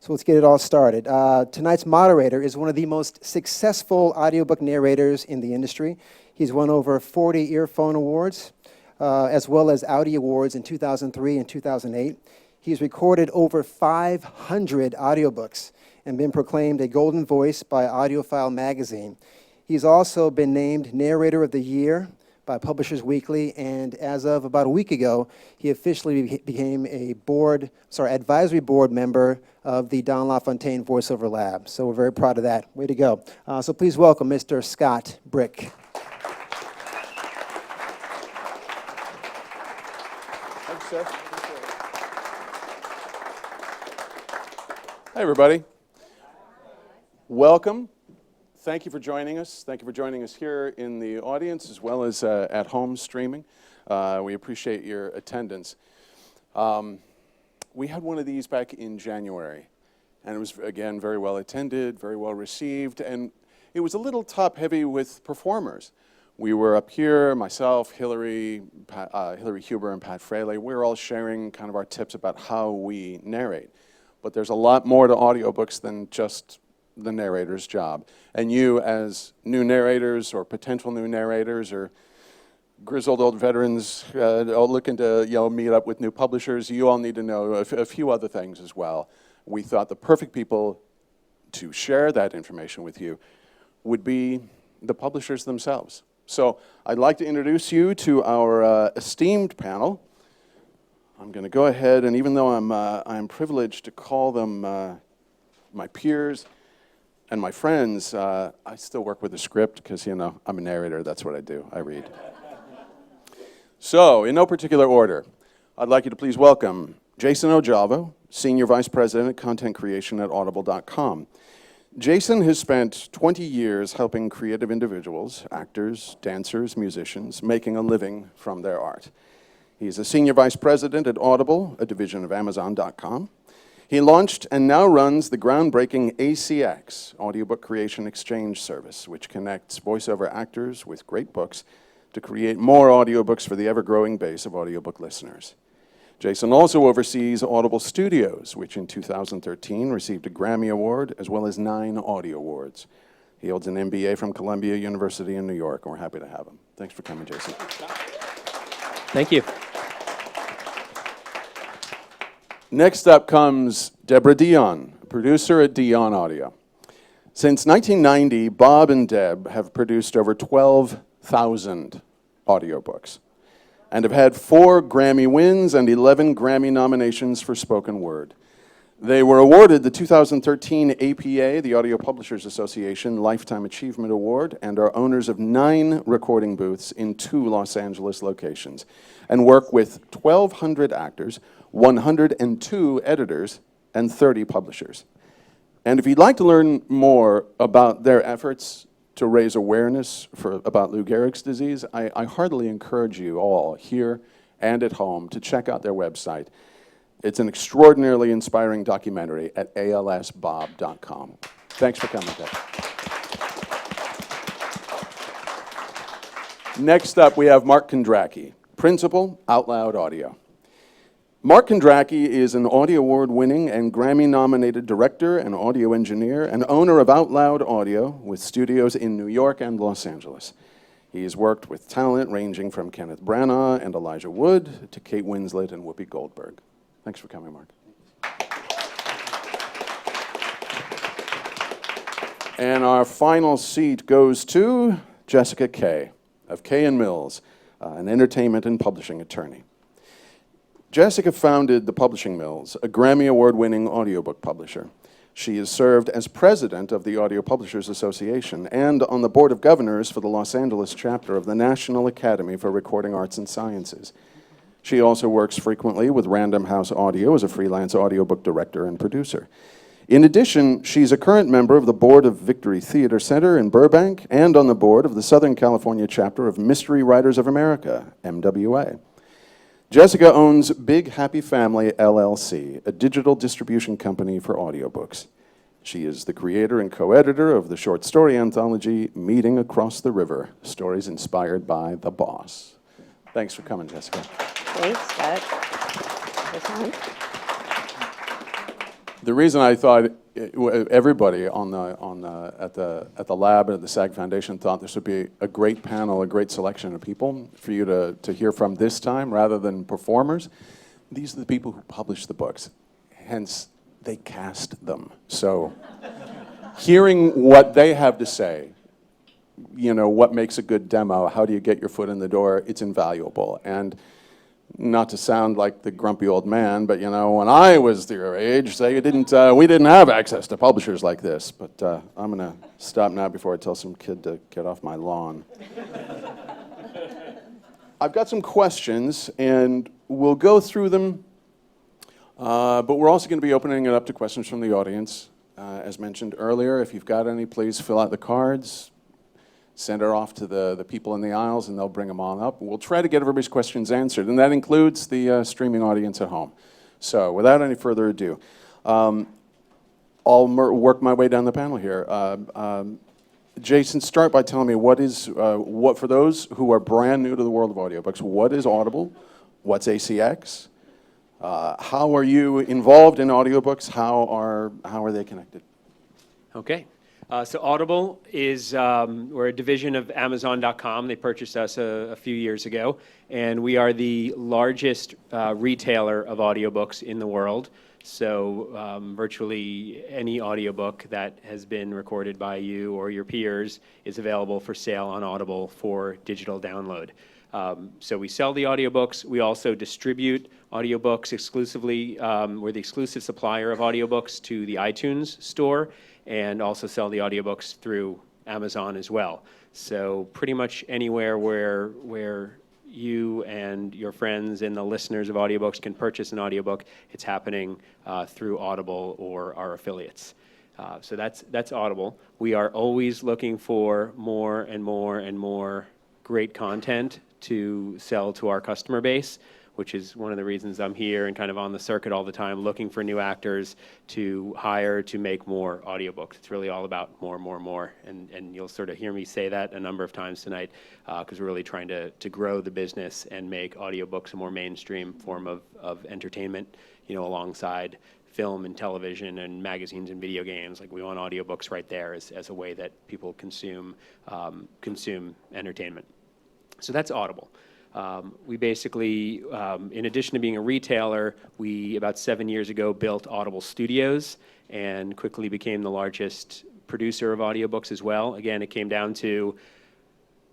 So let's get it all started. Tonight's moderator is one of the most successful audiobook narrators in the industry. He's won over 40 earphone awards, as well as Audi Awards in 2003 and 2008. He's recorded over 500 audiobooks and been proclaimed a golden voice by Audiophile magazine. He's also been named Narrator of the Year by Publishers Weekly, and as of about a week ago, he officially became a advisory board member of the Don LaFontaine Voiceover Lab. So we're very proud of that. Way to go. So please welcome Mr. Scott Brick. Thanks, sir. Hi, everybody. Welcome. Thank you for joining us. Thank you for joining us here in the audience as well as at home streaming. We appreciate your attendance. We had one of these back in January, and it was, again, very well attended, very well received, and it was a little top-heavy with performers. We were up here, myself, Hillary Huber, and Pat Fraley. We were all sharing kind of our tips about how we narrate. But there's a lot more to audiobooks than just the narrator's job. And you, as new narrators or potential new narrators or grizzled old veterans all looking to meet up with new publishers, you all need to know a few other things as well. We thought the perfect people to share that information with you would be the publishers themselves. So I'd like to introduce you to our esteemed panel. I'm going to go ahead, and even though I'm privileged to call them my peers and my friends, I still work with a script because, I'm a narrator. That's what I do. I read. So, in no particular order, I'd like you to please welcome Jason Ojalvo, Senior Vice President of Content Creation at Audible.com. Jason has spent 20 years helping creative individuals, actors, dancers, musicians, making a living from their art. He's a Senior Vice President at Audible, a division of Amazon.com. He launched and now runs the groundbreaking ACX, Audiobook Creation Exchange Service, which connects voiceover actors with great books to create more audiobooks for the ever-growing base of audiobook listeners. Jason also oversees Audible Studios, which in 2013 received a Grammy Award as well as 9 Audio Awards. He holds an MBA from Columbia University in New York, and we're happy to have him. Thanks for coming, Jason. Thank you. Next up comes Debra Deyan, producer at Deyan Audio. Since 1990, Bob and Deb have produced over 12,000 audiobooks and have had 4 Grammy wins and 11 Grammy nominations for spoken word. They were awarded the 2013 APA, the Audio Publishers Association, Lifetime Achievement Award, and are owners of 9 recording booths in 2 Los Angeles locations, and work with 1,200 actors, 102 editors, and 30 publishers. And if you'd like to learn more about their efforts to raise awareness about Lou Gehrig's disease, I heartily encourage you all here and at home to check out their website. It's an extraordinarily inspiring documentary at alsbob.com. Thanks for coming, Deb. Next up, we have Mark Kondracki, Principal, Outloud Audio. Mark Kondracki is an Audio Award-winning and Grammy-nominated director and audio engineer and owner of Outloud Audio with studios in New York and Los Angeles. He has worked with talent ranging from Kenneth Branagh and Elijah Wood to Kate Winslet and Whoopi Goldberg. Thanks for coming, Mark. And our final seat goes to Jessica Kaye of Kaye & Mills, an entertainment and publishing attorney. Jessica founded the Publishing Mills, a Grammy Award-winning audiobook publisher. She has served as president of the Audio Publishers Association and on the board of governors for the Los Angeles chapter of the National Academy for Recording Arts and Sciences. She also works frequently with Random House Audio as a freelance audiobook director and producer. In addition, she's a current member of the board of Victory Theater Center in Burbank and on the board of the Southern California chapter of Mystery Writers of America, MWA. Jessica owns Big Happy Family, LLC, a digital distribution company for audiobooks. She is the creator and co-editor of the short story anthology, Meeting Across the River, stories inspired by The Boss. Thanks for coming, Jessica. Thanks, Scott. The reason I thought everybody at the lab and at the SAG Foundation thought this would be a great panel, a great selection of people for you to hear from this time, rather than performers. These are the people who publish the books, hence they cast them. So hearing what they have to say, you know, what makes a good demo, how do you get your foot in the door, it's invaluable. And not to sound like the grumpy old man, but you know, when I was their age, we didn't have access to publishers like this. But I'm gonna stop now before I tell some kid to get off my lawn. I've got some questions, and we'll go through them, but we're also gonna be opening it up to questions from the audience. As mentioned earlier, if you've got any, please fill out the cards. Send it off to the people in the aisles, and they'll bring them on up. We'll try to get everybody's questions answered, and that includes the streaming audience at home. So without any further ado, I'll work my way down the panel here. Jason, start by telling me what for those who are brand new to the world of audiobooks, what is Audible? What's ACX? How are you involved in audiobooks? How are they connected? Okay. So Audible is, we're a division of Amazon.com. They purchased us a few years ago, and we are the largest retailer of audiobooks in the world. So virtually any audiobook that has been recorded by you or your peers is available for sale on Audible for digital download. So we sell the audiobooks. We also distribute audiobooks exclusively. We're the exclusive supplier of audiobooks to the iTunes store, and also sell the audiobooks through Amazon as well. So pretty much anywhere where you and your friends and the listeners of audiobooks can purchase an audiobook, it's happening through Audible or our affiliates. So that's Audible. We are always looking for more and more and more great content to sell to our customer base, which is one of the reasons I'm here and kind of on the circuit all the time, looking for new actors to hire to make more audiobooks. It's really all about more. And you'll sort of hear me say that a number of times tonight, because we're really trying to grow the business and make audiobooks a more mainstream form of entertainment, you know, alongside film and television and magazines and video games. Like, we want audiobooks right there as a way that people consume entertainment. So that's Audible. We basically, in addition to being a retailer, we about 7 years ago built Audible Studios and quickly became the largest producer of audiobooks as well. Again, it came down to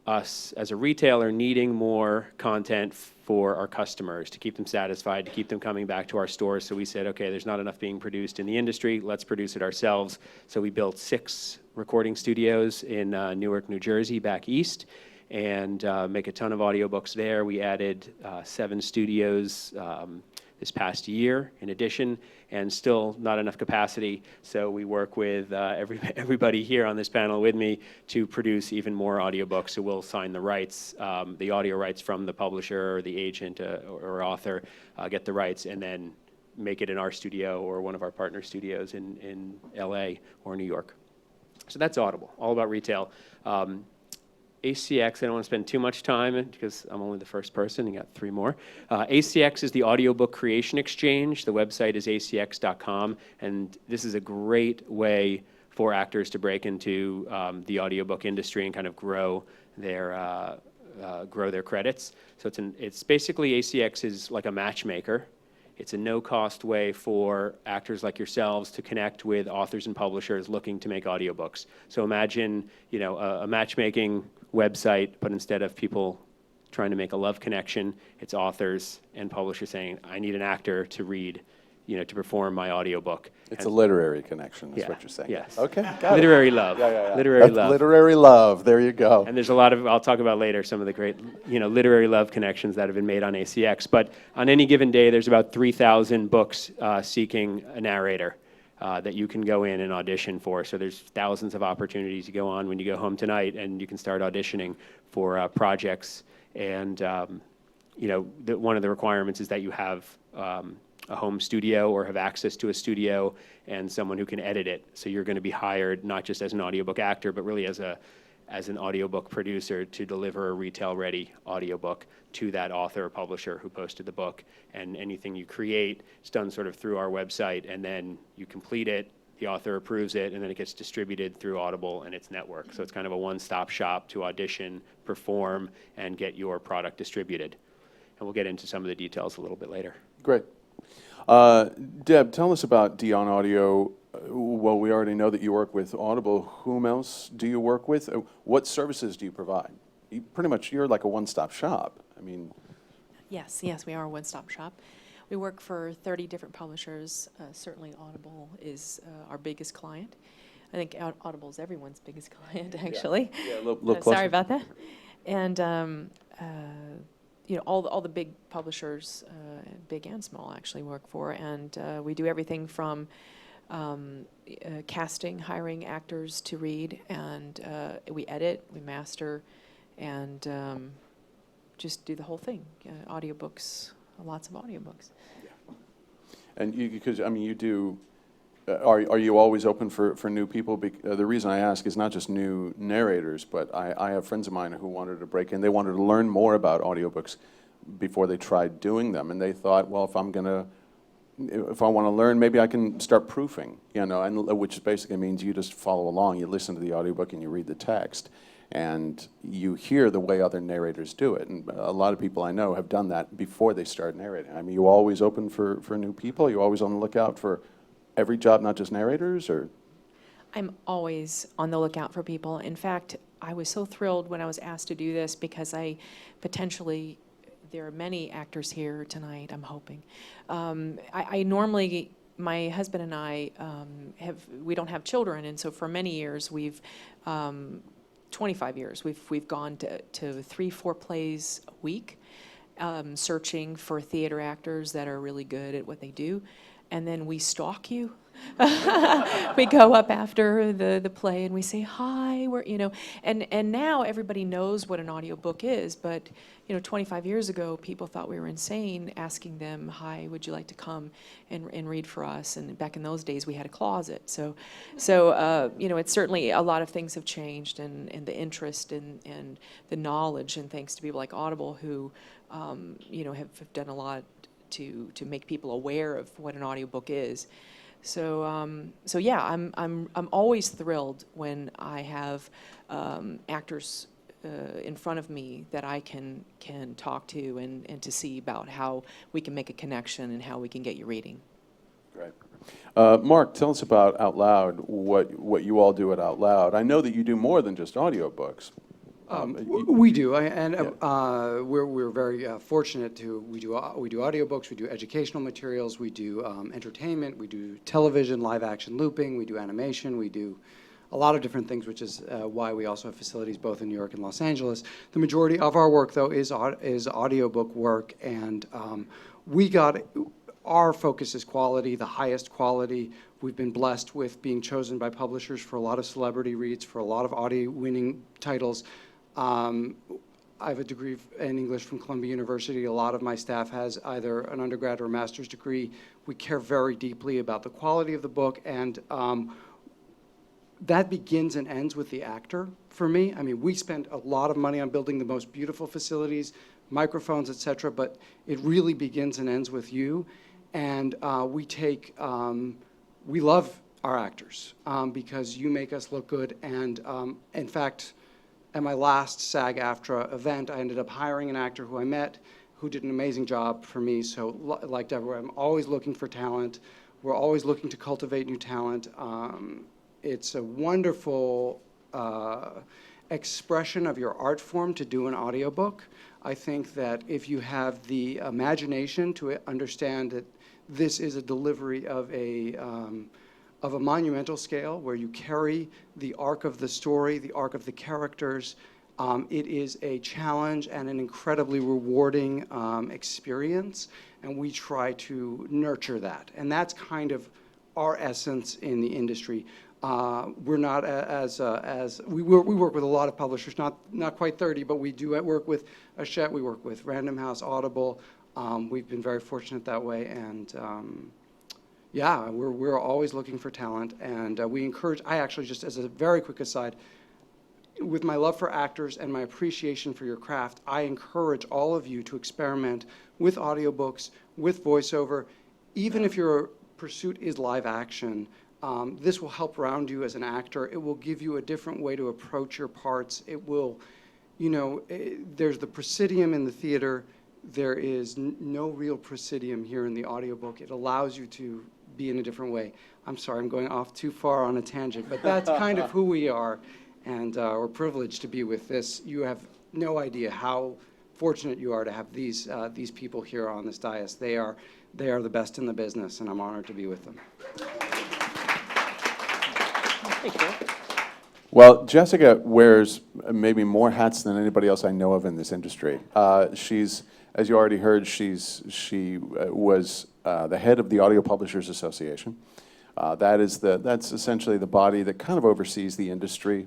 us as a retailer needing more content for our customers to keep them satisfied, to keep them coming back to our stores. So we said, okay, there's not enough being produced in the industry, let's produce it ourselves. So we built 6 recording studios in Newark, New Jersey, back east, and make a ton of audiobooks there. We added 7 studios this past year in addition, and still not enough capacity. So we work with everybody here on this panel with me to produce even more audiobooks. So we'll sign the rights, the audio rights from the publisher or the agent or author, get the rights, and then make it in our studio or one of our partner studios in LA or New York. So that's Audible, all about retail. ACX, I don't want to spend too much time because I'm only the first person, you got 3 more. ACX is the Audiobook Creation Exchange. The website is acx.com, and this is a great way for actors to break into the audiobook industry and kind of grow their credits. So it's basically, ACX is like a matchmaker. It's a no-cost way for actors like yourselves to connect with authors and publishers looking to make audiobooks. So imagine, you know, a matchmaking website, but instead of people trying to make a love connection, it's authors and publishers saying, I need an actor to read, you know, to perform my audiobook. It's a literary connection, is what you're saying. Yes. Okay, got Literary it. love. Yeah. Literary That's love. literary love. There you go. And there's a lot of, I'll talk about later, some of the great, you know, literary love connections that have been made on ACX. But on any given day, there's about 3,000 books seeking a narrator that you can go in and audition for. So there's thousands of opportunities you go on when you go home tonight, and you can start auditioning for projects. And, you know, one of the requirements is that you have a home studio or have access to a studio and someone who can edit it. So you're going to be hired not just as an audiobook actor, but really as as an audiobook producer to deliver a retail-ready audiobook to that author or publisher who posted the book. And anything you create is done sort of through our website, and then you complete it, the author approves it, and then it gets distributed through Audible and its network. So it's kind of a one-stop shop to audition, perform, and get your product distributed. And we'll get into some of the details a little bit later. Great. Deb, tell us about Deyan Audio. Well, we already know that you work with Audible. Whom else do you work with? What services do you provide? You're like a one-stop shop. I mean, Yes, we are a one-stop shop. We work for 30 different publishers. Certainly Audible is our biggest client. I think Audible is everyone's biggest client, actually. Yeah, look closer. Sorry about that. And all the big publishers, big and small, actually work for. And we do everything from casting, hiring actors to read, and we edit, we master, and just do the whole thing. Audiobooks, lots of audiobooks. Yeah. And you do. Are you always open for new people? The reason I ask is not just new narrators, but I have friends of mine who wanted to break in. They wanted to learn more about audiobooks before they tried doing them, and they thought, well, if I want to learn, maybe I can start proofing, and which basically means you just follow along. You listen to the audiobook and you read the text, and you hear the way other narrators do it. And a lot of people I know have done that before they start narrating. I mean, you always open for new people? You always on the lookout for every job, not just narrators, or? I'm always on the lookout for people. In fact, I was so thrilled when I was asked to do this because there are many actors here tonight, I'm hoping. I normally, my husband and I we don't have children, and so for many years, 25 years, we've gone to 3-4 plays a week, searching for theater actors that are really good at what they do, and then we stalk you. We go up after the play and we say hi. And now everybody knows what an audiobook is, but 25 years ago people thought we were insane asking them, hi, would you like to come and read for us? And back in those days we had a closet. So it's certainly a lot of things have changed, and the interest and the knowledge, and thanks to people like Audible who have done a lot to make people aware of what an audiobook is. So yeah, I'm always thrilled when I have actors in front of me that I can talk to and to see about how we can make a connection and how we can get you reading. Great. Mark, tell us about Outloud, what you all do at Outloud. I know that you do more than just audiobooks. We do, we're very fortunate to. We do audiobooks, we do educational materials, we do entertainment, we do television, live action looping, we do animation, we do a lot of different things, which is why we also have facilities both in New York and Los Angeles. The majority of our work, though, is audiobook work, and our focus is quality, the highest quality. We've been blessed with being chosen by publishers for a lot of celebrity reads, for a lot of audio-winning titles. I have a degree in English from Columbia University. A lot of my staff has either an undergrad or a master's degree. We care very deeply about the quality of the book, and that begins and ends with the actor for me. I mean, we spend a lot of money on building the most beautiful facilities, microphones, et cetera, but it really begins and ends with you. And we love our actors because you make us look good. And in fact, at my last SAG-AFTRA event, I ended up hiring an actor who I met who did an amazing job for me. So like Debra, I'm always looking for talent. We're always looking to cultivate new talent. It's a wonderful expression of your art form to do an audiobook. I think that if you have the imagination to understand that this is a delivery of a monumental scale where you carry the arc of the story, the arc of the characters. It is a challenge and an incredibly rewarding experience, and we try to nurture that. And that's kind of our essence in the industry. We're not we work with a lot of publishers, not quite 30, but we do work with Hachette, we work with Random House, Audible. We've been very fortunate that way, and yeah, we're always looking for talent, and we encourage. I actually, just as a very quick aside, with my love for actors and my appreciation for your craft, I encourage all of you to experiment with audiobooks, with voiceover, even if your pursuit is live action. This will help round you as an actor. It will give you a different way to approach your parts. It will, there's the presidium in the theater. There is no real presidium here in the audiobook. It allows you to be in a different way. I'm sorry, I'm going off too far on a tangent, but that's kind of who we are, and we're privileged to be with this. You have no idea how fortunate you are to have these people here on this dais. They are the best in the business, and I'm honored to be with them. Well, Jessica wears maybe more hats than anybody else I know of in this industry. She's, as you already heard, she was the head of the Audio Publishers Association. That's essentially the body that kind of oversees the industry,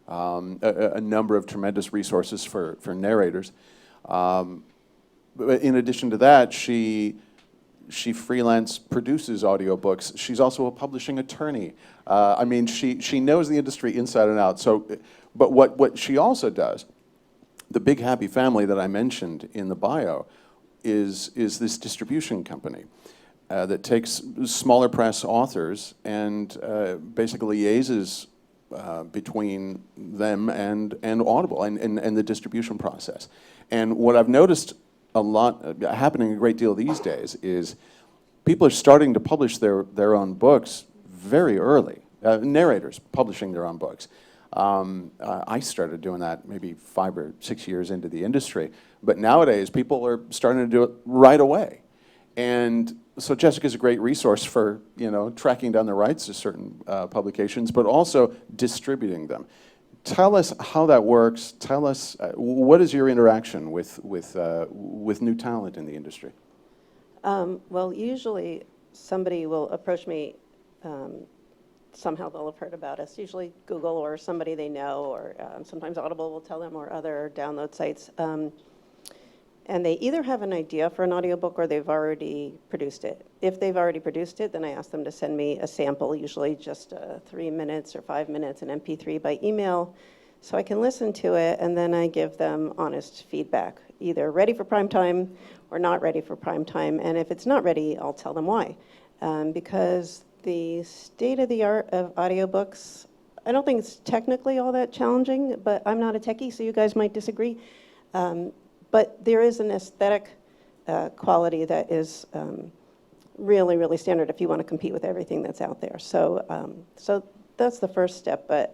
a number of tremendous resources for narrators. But in addition to that, she freelance produces audiobooks. She's also a publishing attorney. I mean, she knows the industry inside and out. So, but what she also does, the Big Happy Family that I mentioned in the bio, is this distribution company that takes smaller press authors and basically liaises between them and Audible and the distribution process. And what I've noticed a lot happening a great deal these days is people are starting to publish their own books very early. Narrators publishing their own books. I started doing that maybe 5 or 6 years into the industry, but nowadays people are starting to do it right away. And so Jessica's a great resource for tracking down the rights to certain publications, but also distributing them. Tell us how that works. Tell us what is your interaction with new talent in the industry? Well, usually somebody will approach me. Somehow they'll have heard about us. Usually Google or somebody they know, or sometimes Audible will tell them, or other download sites. And they either have an idea for an audiobook or they've already produced it. If they've already produced it, then I ask them to send me a sample, usually just 3 minutes or 5 minutes, an MP3 by email, so I can listen to it, and then I give them honest feedback, either ready for prime time or not ready for prime time. And if it's not ready, I'll tell them why. Because the state of the art of audiobooks, I don't think it's technically all that challenging, but I'm not a techie, so you guys might disagree. But there is an aesthetic quality that is really, really standard if you want to compete with everything that's out there. So, so that's the first step. But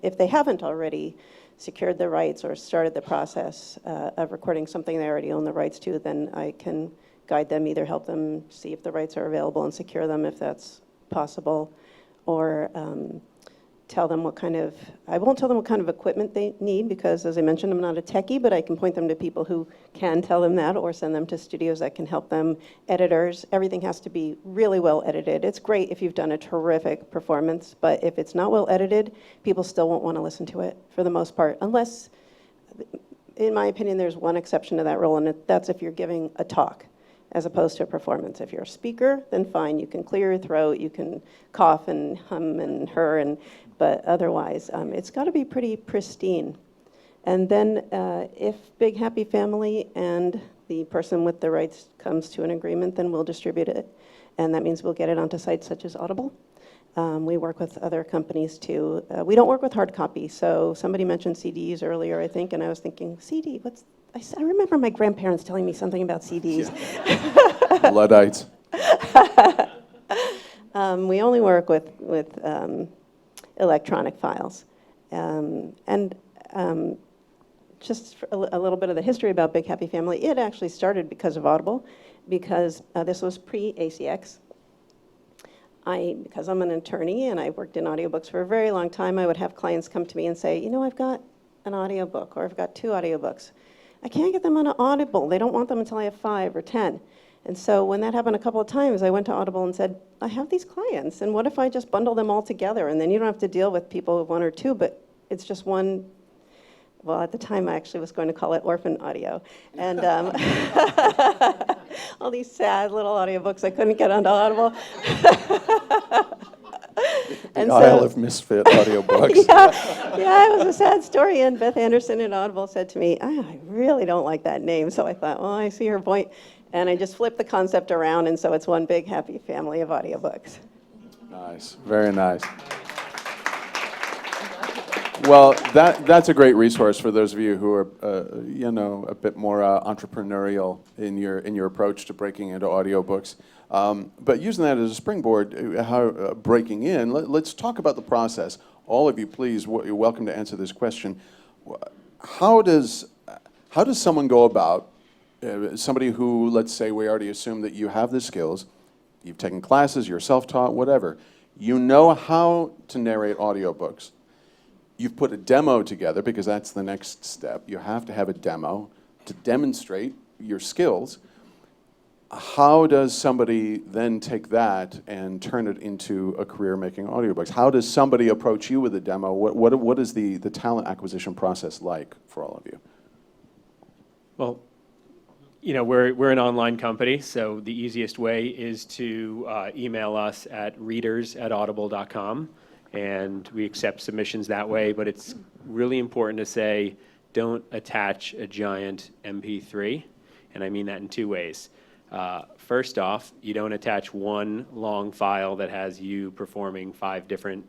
if they haven't already secured the rights or started the process of recording something they already own the rights to, then I can guide them, either help them see if the rights are available and secure them if that's possible, or tell them what kind of, I won't tell them what kind of equipment they need, because as I mentioned, I'm not a techie, but I can point them to people who can tell them that, or send them to studios that can help them. Editors, everything has to be really well edited. It's great if you've done a terrific performance, but if it's not well edited, people still won't want to listen to it for the most part, unless, in my opinion, there's one exception to that rule, and that's if you're giving a talk as opposed to a performance. If you're a speaker, then fine, you can clear your throat, you can cough and hum and her, but otherwise, it's got to be pretty pristine. And then if Big Happy Family and the person with the rights comes to an agreement, then we'll distribute it. And that means we'll get it onto sites such as Audible. We work with other companies too. We don't work with hard copy. So somebody mentioned CDs earlier, I think, and I was thinking, CD, I remember my grandparents telling me something about CDs. Yeah. Luddites. We only work with electronic files. Just for a little bit of the history about Big Happy Family, it actually started because of Audible, because this was pre-ACX. Because I'm an attorney and I worked in audiobooks for a very long time, I would have clients come to me and say, I've got an audiobook, or I've got 2 audiobooks. I can't get them on Audible. They don't want them until I have 5 or 10. And so when that happened a couple of times, I went to Audible and said, I have these clients, and what if I just bundle them all together? And then you don't have to deal with people with 1 or 2, but it's just one. Well, at the time, I actually was going to call it orphan audio. And all these sad little audiobooks I couldn't get onto Audible. And The Isle of Misfit audiobooks. yeah, it was a sad story. And Beth Anderson at Audible said to me, I really don't like that name. So I thought, well, I see her point. And I just flipped the concept around, and so it's one big happy family of audiobooks. Nice, very nice. Well, that's a great resource for those of you who are, a bit more entrepreneurial in your approach to breaking into audiobooks. But using that as a springboard, breaking in, let's talk about the process. All of you, please, you're welcome to answer this question. How does someone go about, somebody who, let's say we already assume that you have the skills, you've taken classes, you're self-taught, whatever, you know how to narrate audiobooks. You've put a demo together, because that's the next step. You have to have a demo to demonstrate your skills. How does somebody then take that and turn it into a career making audiobooks? How does somebody approach you with a demo? What is the talent acquisition process like for all of you? Well, we're an online company, so the easiest way is to email us at readers@audible.com, and we accept submissions that way. But it's really important to say, don't attach a giant MP3, and I mean that in two ways. First off, you don't attach one long file that has you performing 5 different,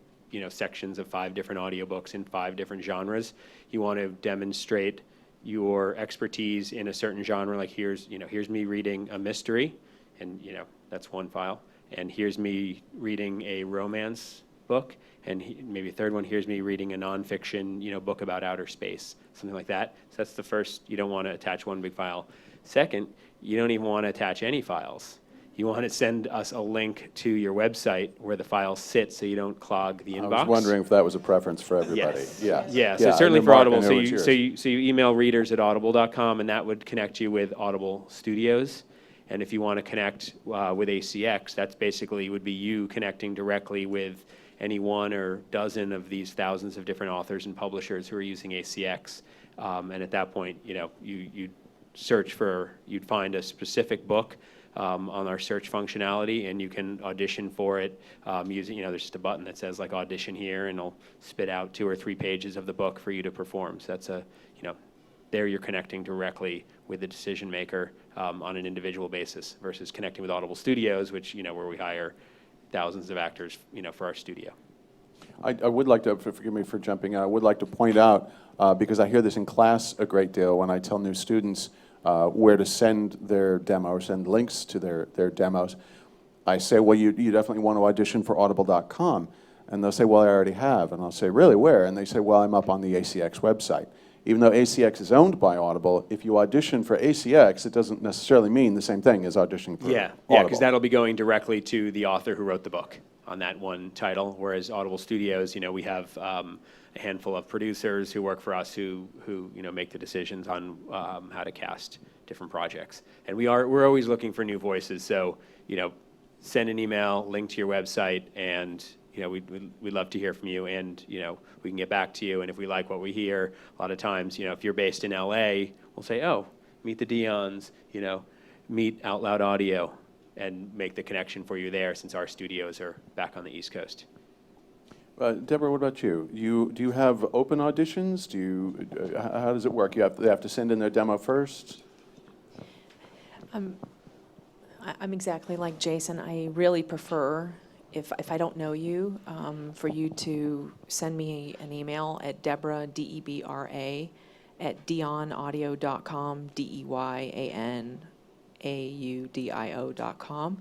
sections of 5 different audiobooks in 5 different genres. You want to demonstrate your expertise in a certain genre, like here's me reading a mystery, and that's one file, and here's me reading a romance book, and maybe a third one, here's me reading a nonfiction, book about outer space, something like that. So that's the first. You don't want to attach one big file. Second, you don't even want to attach any files. You want to send us a link to your website where the files sit, so you don't clog the inbox. I was wondering if that was a preference for everybody. Yes. Yeah. So certainly for Audible. So yours. you email readers@audible.com, and that would connect you with Audible Studios. And if you want to connect with ACX, that's basically would be you connecting directly with any one or dozen of these thousands of different authors and publishers who are using ACX. And at that point, you'd find a specific book on our search functionality, and you can audition for it using, there's just a button that says like audition here, and it'll spit out 2 or 3 pages of the book for you to perform. So that's there you're connecting directly with the decision maker on an individual basis versus connecting with Audible Studios, which, where we hire thousands of actors, for our studio. I would like to, forgive me for jumping in, I would like to point out, because I hear this in class a great deal when I tell new students where to send their demo or send links to their demos. I say, well, you definitely want to audition for audible.com. And they'll say, well, I already have. And I'll say, really, where? And they say, well, I'm up on the ACX website. Even though ACX is owned by Audible, if you audition for ACX, it doesn't necessarily mean the same thing as auditioning for Audible. Yeah, because that'll be going directly to the author who wrote the book on that one title, whereas Audible Studios, we have a handful of producers who work for us who make the decisions on how to cast different projects. And we're always looking for new voices, so send an email, link to your website, and we'd love to hear from you, and we can get back to you. And if we like what we hear, a lot of times, if you're based in LA, we'll say, oh, meet the Deyans, meet Outloud Audio, and make the connection for you there, since our studios are back on the East Coast. Debra, what about you? Do you have open auditions? How does it work? They have to send in their demo first? I'm exactly like Jason. I really prefer, if I don't know you, for you to send me an email at Debra, Debra, at deyanaudio.com, deyanaudio.com,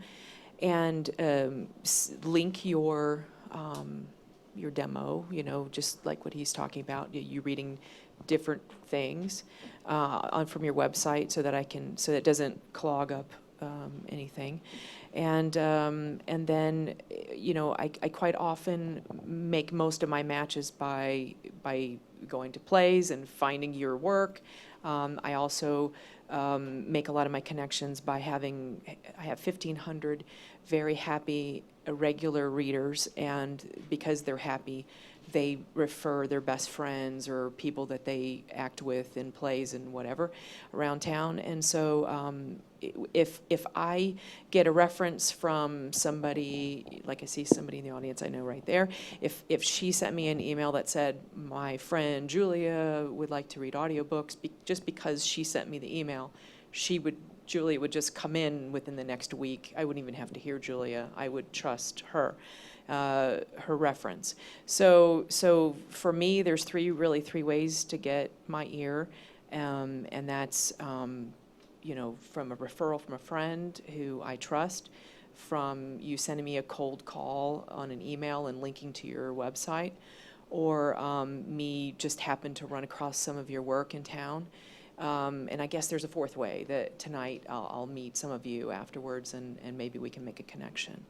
and link your demo, just like what he's talking about, you reading different things from your website, so that it doesn't clog up anything. And then, I quite often make most of my matches by going to plays and finding your work. I also make a lot of my connections by I have 1,500 very happy regular readers, and because they're happy, they refer their best friends or people that they act with in plays and whatever around town. And so if I get a reference from somebody, like I see somebody in the audience I know right there, if she sent me an email that said, my friend Julia would like to read audiobooks, just because she sent me the email, Julia would just come in within the next week. I wouldn't even have to hear Julia. I would trust her reference. So for me, there's three ways to get my ear, and that's from a referral from a friend who I trust, from you sending me a cold call on an email and linking to your website, or me just happen to run across some of your work in town. And I guess there's a fourth way, that tonight I'll meet some of you afterwards, and maybe we can make a connection.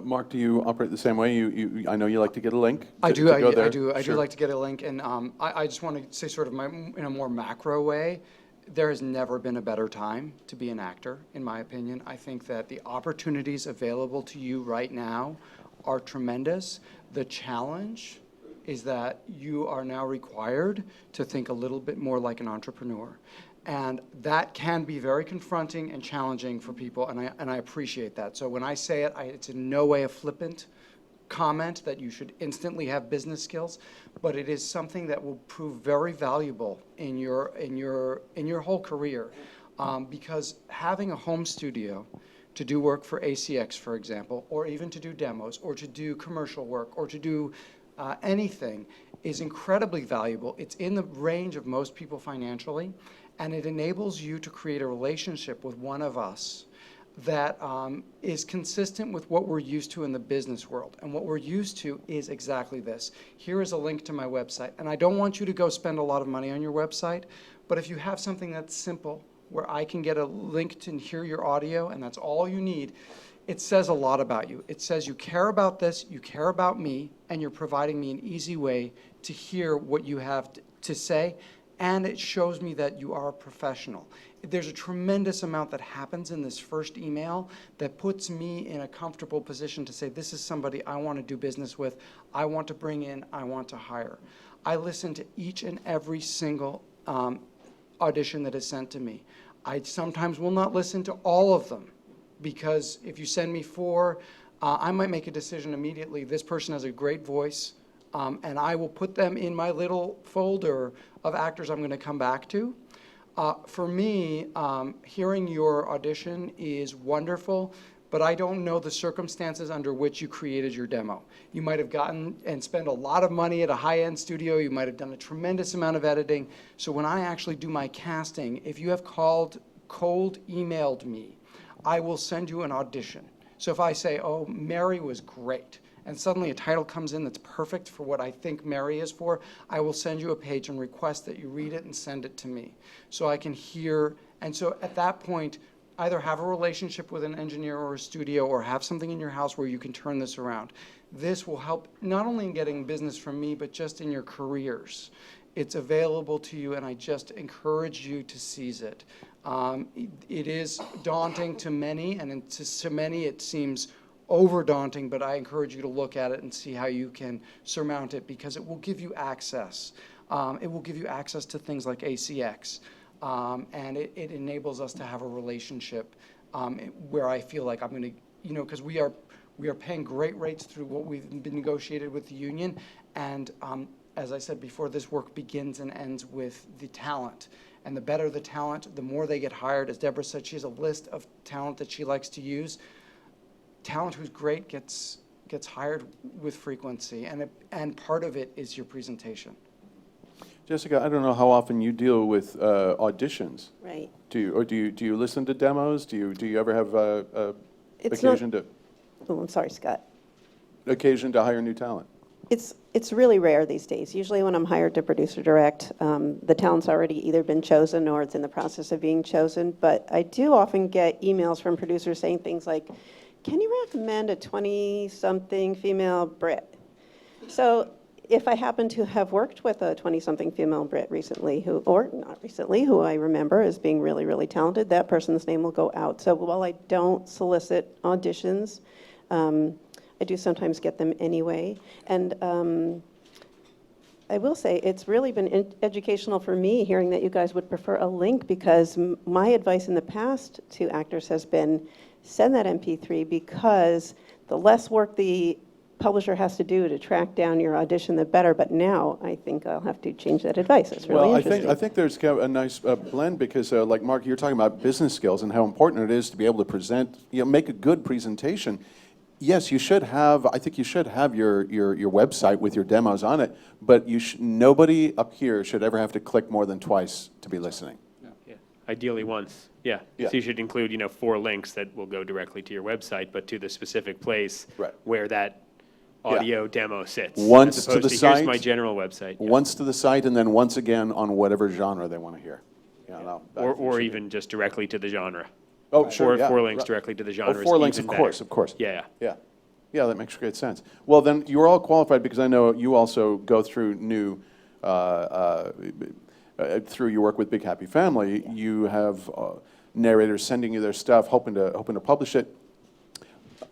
Mark, do you operate the same way? I know you like to get a link. I do Sure. like to get a link, and I just want to say, sort of in a more macro way, there has never been a better time to be an actor, in my opinion. I think that the opportunities available to you right now are tremendous. The challenge is that you are now required to think a little bit more like an entrepreneur. And that can be very confronting and challenging for people, and I appreciate that. So when I say it, it's in no way a flippant comment that you should instantly have business skills, but it is something that will prove very valuable in your whole career, because having a home studio to do work for ACX, for example, or even to do demos, or to do commercial work, or to do anything, is incredibly valuable. It's in the range of most people financially, and it enables you to create a relationship with one of us that is consistent with what we're used to in the business world. And what we're used to is exactly this. Here is a link to my website. And I don't want you to go spend a lot of money on your website, but if you have something that's simple, where I can get a link to hear your audio, and that's all you need, it says a lot about you. It says you care about this, you care about me, and you're providing me an easy way to hear what you have to say, and it shows me that you are a professional. There's a tremendous amount that happens in this first email that puts me in a comfortable position to say, this is somebody I want to do business with, I want to bring in, I want to hire. I listen to each and every single audition that is sent to me. I sometimes will not listen to all of them, because if you send me 4, I might make a decision immediately. This person has a great voice, and I will put them in my little folder of actors I'm going to come back to. For me, hearing your audition is wonderful, but I don't know the circumstances under which you created your demo. You might have gotten and spent a lot of money at a high-end studio. You might have done a tremendous amount of editing. So when I actually do my casting, if you have cold emailed me, I will send you an audition. So if I say, oh, Mary was great, and suddenly a title comes in that's perfect for what I think Mary is for, I will send you a page and request that you read it and send it to me so I can hear. And so at that point, either have a relationship with an engineer or a studio, or have something in your house where you can turn this around. This will help not only in getting business from me, but just in your careers. It's available to you, and I just encourage you to seize it. It is daunting to many, and to many it seems over daunting, but I encourage you to look at it and see how you can surmount it, because it will give you access. It will give you access to things like ACX, and it enables us to have a relationship where I feel like I'm going to, because we are paying great rates through what we've been negotiated with the union, and as I said before, this work begins and ends with the talent. And the better the talent, the more they get hired. As Debra said, she has a list of talent that she likes to use. Talent who's great gets hired with frequency, and part of it is your presentation. Jessica, I don't know how often you deal with auditions. Right. Do you listen to demos? Do you ever have I'm sorry, Scott. occasion to hire new talent? It's really rare these days. Usually when I'm hired to produce or direct, the talent's already either been chosen or it's in the process of being chosen. But I do often get emails from producers saying things like, can you recommend a 20-something female Brit? So if I happen to have worked with a 20-something female Brit recently, who I remember as being really, really talented, that person's name will go out. So while I don't solicit auditions, I do sometimes get them anyway. And I will say, it's really been educational for me hearing that you guys would prefer a link, because my advice in the past to actors has been, send that MP3, because the less work the publisher has to do to track down your audition, the better. But now I think I'll have to change that advice. It's really Well, interesting. I think there's kind of a nice blend, because like Mark, you're talking about business skills and how important it is to be able to present, make a good presentation. Yes, you should have, I think you should have your website with your demos on it, but nobody up here should ever have to click more than twice to be listening. Yeah, ideally once. Yeah. Yeah. So you should include, 4 links that will go directly to your website, but to the specific place Right. where that audio demo sits. Once as to the opposed site, here's my general website. Yeah. Once to the site, and then once again on whatever genre they want to hear. No, Or even just directly to the genre. Oh, sure, yeah. 4 links directly to the genre. Oh, 4 links, even of course, better. of course. Yeah. Yeah, that makes great sense. Well, then you're all qualified, because I know you also go through through your work with Big Happy Family. You have narrators sending you their stuff, hoping to publish it.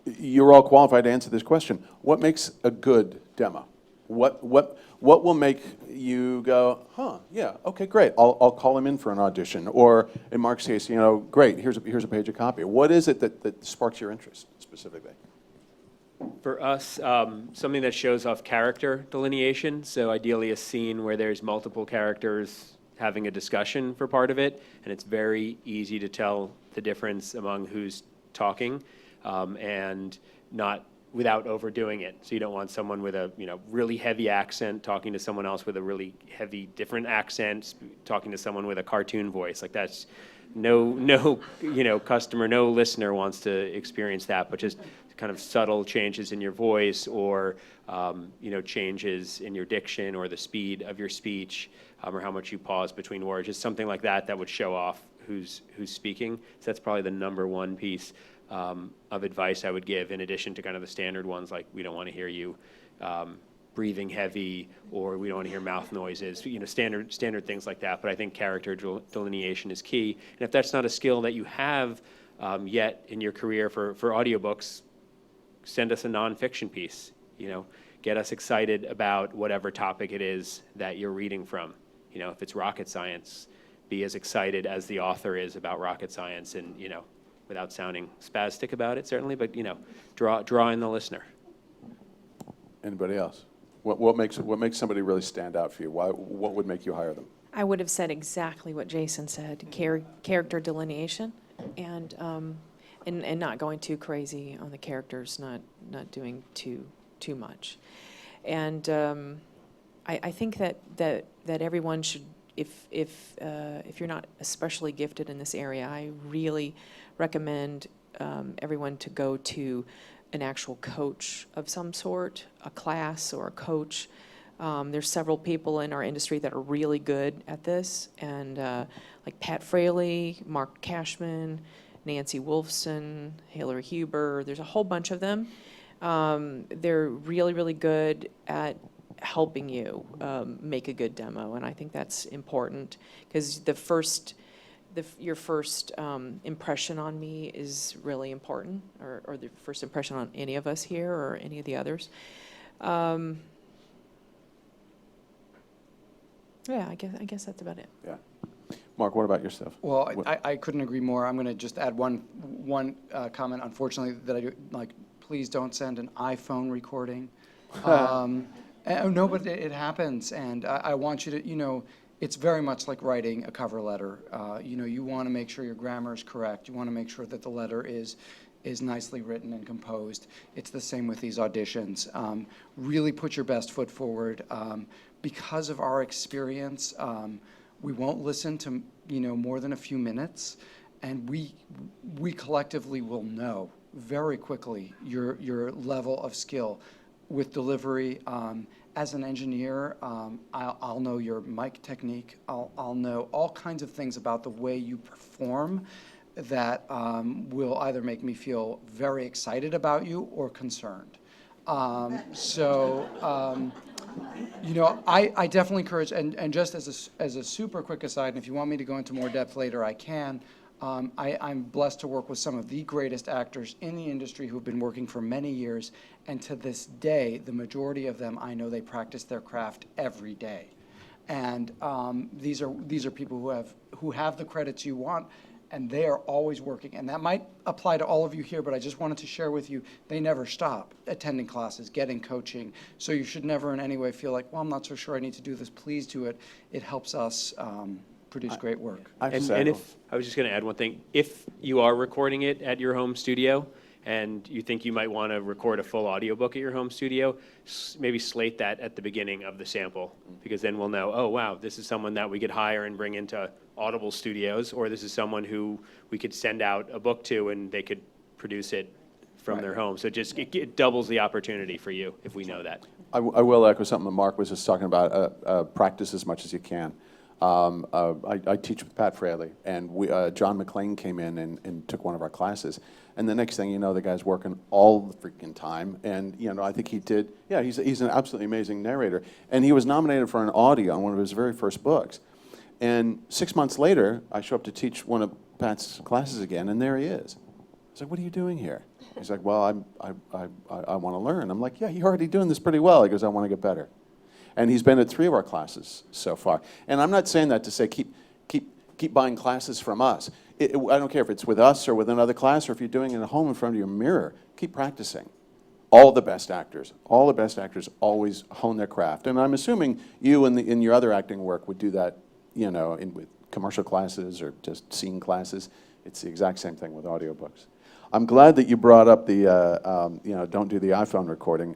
You're all qualified to answer this question. What makes a good demo? What will make you go, huh, yeah, okay, great, I'll call him in for an audition? Or in Mark's case, great, here's a page of copy. What is it that sparks your interest specifically? For us, something that shows off character delineation, so ideally a scene where there's multiple characters having a discussion for part of it, and it's very easy to tell the difference among who's talking, and not without overdoing it. So you don't want someone with a really heavy accent talking to someone else with a really heavy different accent, talking to someone with a cartoon voice. Like that's no customer, no listener wants to experience that, but just kind of subtle changes in your voice, or changes in your diction, or the speed of your speech, or how much you pause between words, just something like that would show off who's speaking. So that's probably the number one piece of advice I would give, in addition to kind of the standard ones, like we don't want to hear you breathing heavy, or we don't want to hear mouth noises, standard things like that. But I think character delineation is key. And if that's not a skill that you have yet in your career for audiobooks, send us a nonfiction piece. Get us excited about whatever topic it is that you're reading from. If it's rocket science, be as excited as the author is about rocket science, and without sounding spastic about it, certainly, but draw in the listener. Anybody else? What makes somebody really stand out for you? What would make you hire them? I would have said exactly what Jason said, character delineation, and not going too crazy on the characters, not doing too much. And I think that everyone should, if you're not especially gifted in this area, I really recommend everyone to go to an actual coach of some sort, a class or a coach. There's several people in our industry that are really good at this, and like Pat Fraley, Mark Cashman, Nancy Wolfson, Hillary Huber. There's a whole bunch of them. They're really, really good at helping you make a good demo, and I think that's important, because your first impression on me is really important, or the first impression on any of us here or any of the others. Yeah, I guess that's about it. Yeah. Mark, what about yourself? Well, I couldn't agree more. I'm going to just add one comment, unfortunately, that I do, like, please don't send an iPhone recording. No, but it happens, and I want you to, it's very much like writing a cover letter. You want to make sure your grammar is correct. You want to make sure that the letter is nicely written and composed. It's the same with these auditions. Really put your best foot forward. Because of our experience, we won't listen to more than a few minutes, and we collectively will know very quickly your level of skill with delivery. As an engineer, I'll know your mic technique. I'll know all kinds of things about the way you perform that will either make me feel very excited about you or concerned. I definitely encourage, and just as a super quick aside, and if you want me to go into more depth later, I can. I'm blessed to work with some of the greatest actors in the industry who've been working for many years, and to this day, the majority of them, I know they practice their craft every day. And these are people who have the credits you want, and they are always working. And that might apply to all of you here, but I just wanted to share with you, they never stop attending classes, getting coaching. So you should never in any way feel like, well, I'm not so sure I need to do this. Please do it. It helps us produce great work. And if, I was just going to add one thing, if you are recording it at your home studio and you think you might want to record a full audiobook at your home studio, maybe slate that at the beginning of the sample, because then we'll know, oh, wow, this is someone that we could hire and bring into Audible Studios, or this is someone who we could send out a book to and they could produce it from their home. So just it doubles the opportunity for you if we know that. I will echo something that Mark was just talking about, practice as much as you can. I teach with Pat Fraley, and John McClane came in and took one of our classes. And the next thing you know, the guy's working all the freaking time. And, you know, I think he did, yeah, he's an absolutely amazing narrator. And he was nominated for an Audie on one of his very first books. And 6 months later, I show up to teach one of Pat's classes again, and there he is. I was like, what are you doing here? He's like, well, I want to learn. I'm like, yeah, you're already doing this pretty well. He goes, I want to get better. And he's been at 3 of our classes so far. And I'm not saying that to say keep buying classes from us. I don't care if it's with us or with another class, or if you're doing it at home in front of your mirror. Keep practicing. All the best actors always hone their craft. And I'm assuming you in your other acting work would do that, you know, with commercial classes or just scene classes. It's the exact same thing with audiobooks. I'm glad that you brought up the, you know, don't do the iPhone recording.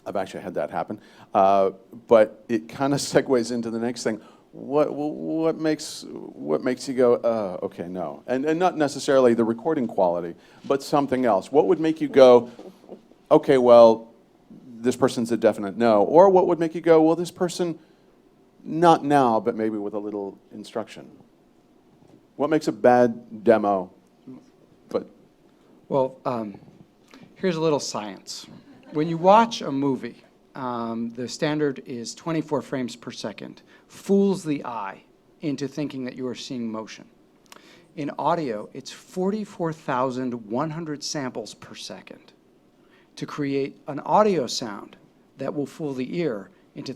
I've actually had that happen. But it kind of segues into the next thing. What makes you go, okay, no? And not necessarily the recording quality, but something else. What would make you go, okay, well, this person's a definite no? Or what would make you go, well, this person, not now, but maybe with a little instruction? What makes a bad demo? Well, here's a little science. When you watch a movie, the standard is 24 frames per second. Fools the eye into thinking that you are seeing motion. In audio, it's 44,100 samples per second to create an audio sound that will fool the ear into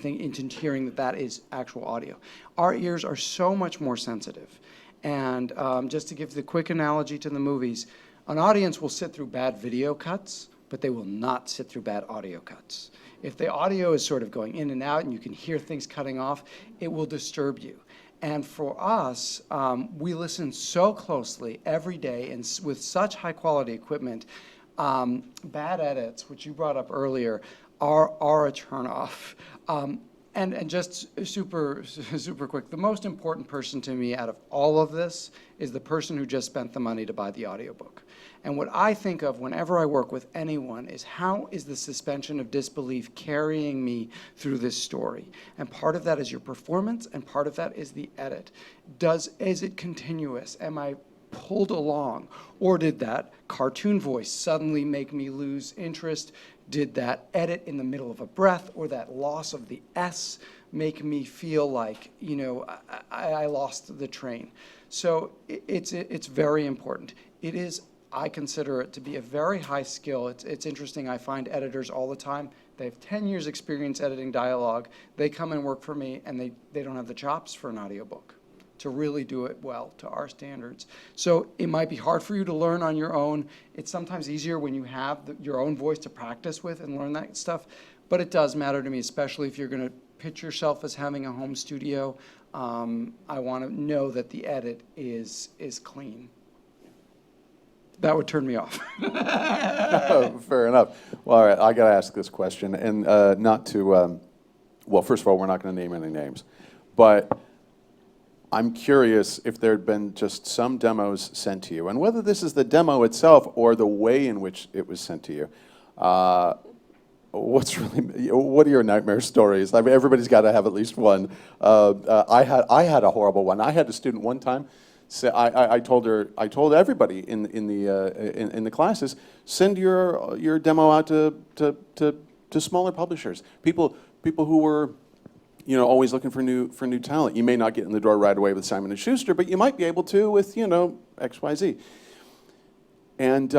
hearing that that is actual audio. Our ears are so much more sensitive. And just to give the quick analogy to the movies, an audience will sit through bad video cuts, but they will not sit through bad audio cuts. If the audio is sort of going in and out and you can hear things cutting off, it will disturb you. And for us, we listen so closely every day and with such high quality equipment, bad edits, which you brought up earlier, are a turnoff. And just super quick, the most important person to me out of all of this is the person who just spent the money to buy the audiobook. And what I think of whenever I work with anyone is, how is the suspension of disbelief carrying me through this story? And part of that is your performance, and part of that is the edit. Is it continuous? Am I pulled along? Or did that cartoon voice suddenly make me lose interest? Did that edit in the middle of a breath, or that loss of the S make me feel like, you know, I lost the train? So it's very important. It is, I consider it to be a very high skill. It's interesting, I find editors all the time, they have 10 years experience editing dialogue, they come and work for me, and they don't have the chops for an audiobook to really do it well to our standards. So it might be hard for you to learn on your own. It's sometimes easier when you have your own voice to practice with and learn that stuff, but it does matter to me, especially if you're gonna pitch yourself as having a home studio. I wanna know that the edit is clean. That would turn me off. Fair enough. Well, all right, I got to ask this question, and not to, well, first of all, we're not going to name any names, but I'm curious if there had been just some demos sent to you, and whether this is the demo itself or the way in which it was sent to you. What are your nightmare stories? I mean, everybody's got to have at least one. I had a horrible one. I had a student one time. So I told everybody in the classes, send your demo out to smaller publishers, people who were always looking for new talent. You may not get in the door right away with Simon & Schuster, but you might be able to with, XYZ. And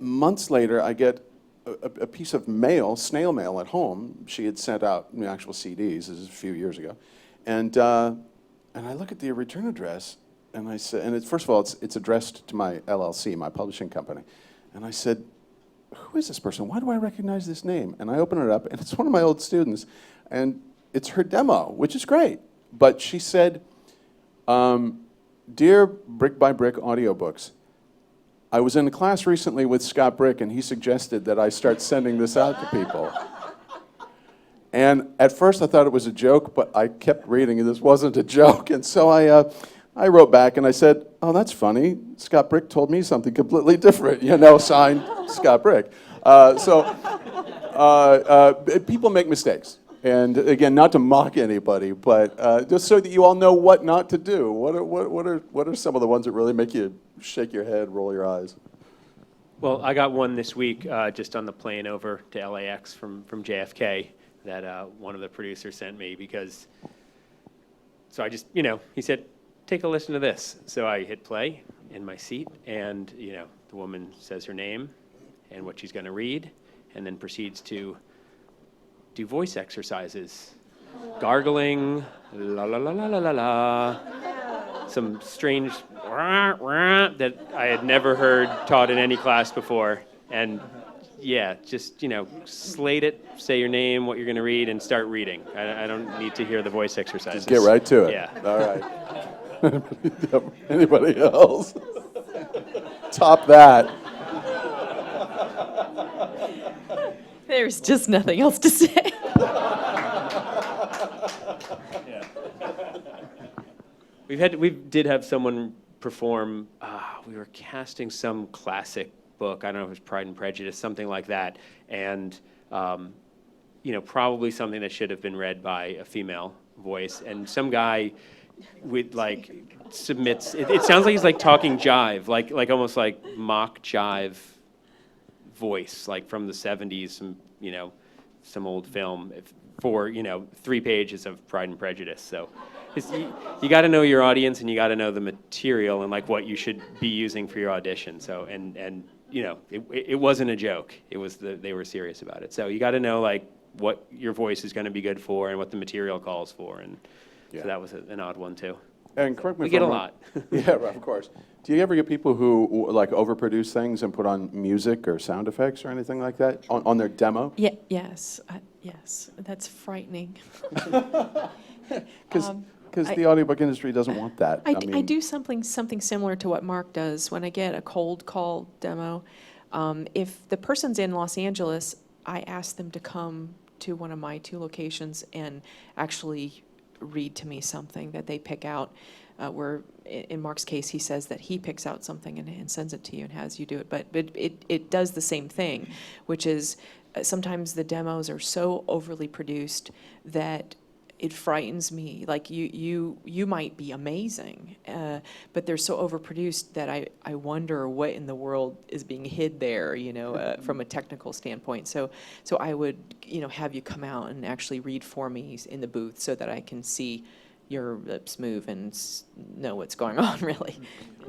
months later, I get a piece of mail, snail mail at home. She had sent out actual CDs. This is a few years ago. And I look at the return address, and I said, and first of all, it's addressed to my LLC, my publishing company. And I said, who is this person? Why do I recognize this name? And I open it up, and it's one of my old students. And it's her demo, which is great. But she said, Dear Brick by Brick Audiobooks, I was in a class recently with Scott Brick, and he suggested that I start sending this out to people. And at first I thought it was a joke, but I kept reading, and this wasn't a joke. And so I wrote back, and I said, oh, that's funny. Scott Brick told me something completely different, signed Scott Brick. People make mistakes. And again, not to mock anybody, but just so that you all know what not to do. What are some of the ones that really make you shake your head, roll your eyes? Well, I got one this week just on the plane over to LAX from JFK that one of the producers sent me so I just, he said, take a listen to this. So I hit play in my seat, and, the woman says her name and what she's going to read, and then proceeds to do voice exercises, gargling, la la la la la la la, some strange rah, rah, that I had never heard taught in any class before, and yeah, just slate it, say your name, what you're going to read, and start reading. I don't need to hear the voice exercises. Just get right to it. Yeah. All right. Anybody else? Top that. There's just nothing else to say. We did have someone perform, we were casting some classic book, I don't know if it was Pride and Prejudice, something like that, and probably something that should have been read by a female voice, and some guy with submits, it sounds like he's talking jive, like almost like mock jive voice, like from the 70s, some old film for 3 pages of Pride and Prejudice. So you got to know your audience, and you got to know the material and what you should be using for your audition. So and it wasn't a joke. It was they were serious about it. So you got to know what your voice is going to be good for and what the material calls for, and so that was an odd one too. And correct me We if get I'm a wrong. lot. Yeah, of course. Do you ever get people who overproduce things and put on music or sound effects or anything like that on their demo? Yeah, yes, that's frightening. Because the audiobook industry doesn't want that. I do something similar to what Mark does when I get a cold call demo. If the person's in Los Angeles, I ask them to come to one of my 2 locations and actually read to me something that they pick out. Where in Mark's case, he says that he picks out something and sends it to you and has you do it. But it does the same thing, which is sometimes the demos are so overly produced that it frightens me. You might be amazing, but they're so overproduced that I wonder what in the world is being hid there, from a technical standpoint. So I would, have you come out and actually read for me in the booth so that I can see your lips move and know what's going on, really.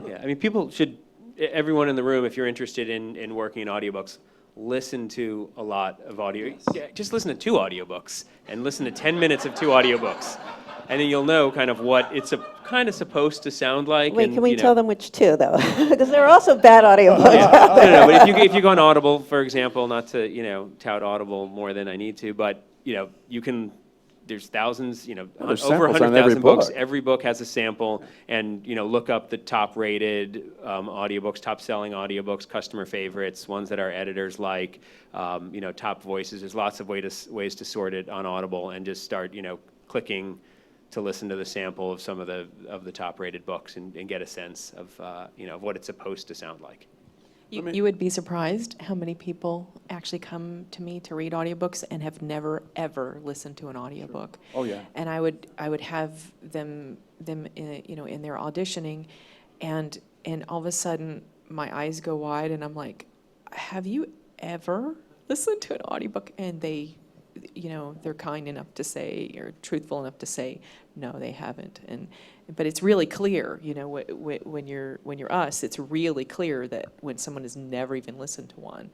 Yeah, people should, everyone in the room, if you're interested in working in audiobooks, listen to a lot of audio. Yeah, just listen to 2 audiobooks and listen to 10 minutes of 2 audiobooks. And then you'll know kind of what it's kind of supposed to sound like. Wait, and, can we tell them which 2, though? Because there are also bad audiobooks. No, but if you go on Audible, for example, not to, tout Audible more than I need to, but, you can, there's thousands, there's over samples on 100,000 books. book. Every book has a sample, and look up the top-rated audiobooks, top-selling audiobooks, customer favorites, ones that our editors like, top voices. There's lots of ways to sort it on Audible, and just start, clicking to listen to the sample of some of the top-rated books and get a sense of what it's supposed to sound like. You would be surprised how many people actually come to me to read audiobooks and have never, ever listened to an audiobook. Oh, yeah. And I would have them in their auditioning, and all of a sudden my eyes go wide and I'm like, have you ever listened to an audiobook? And they they're kind enough to say, or truthful enough to say, no, they haven't. But it's really clear, when you're us, it's really clear that when someone has never even listened to one.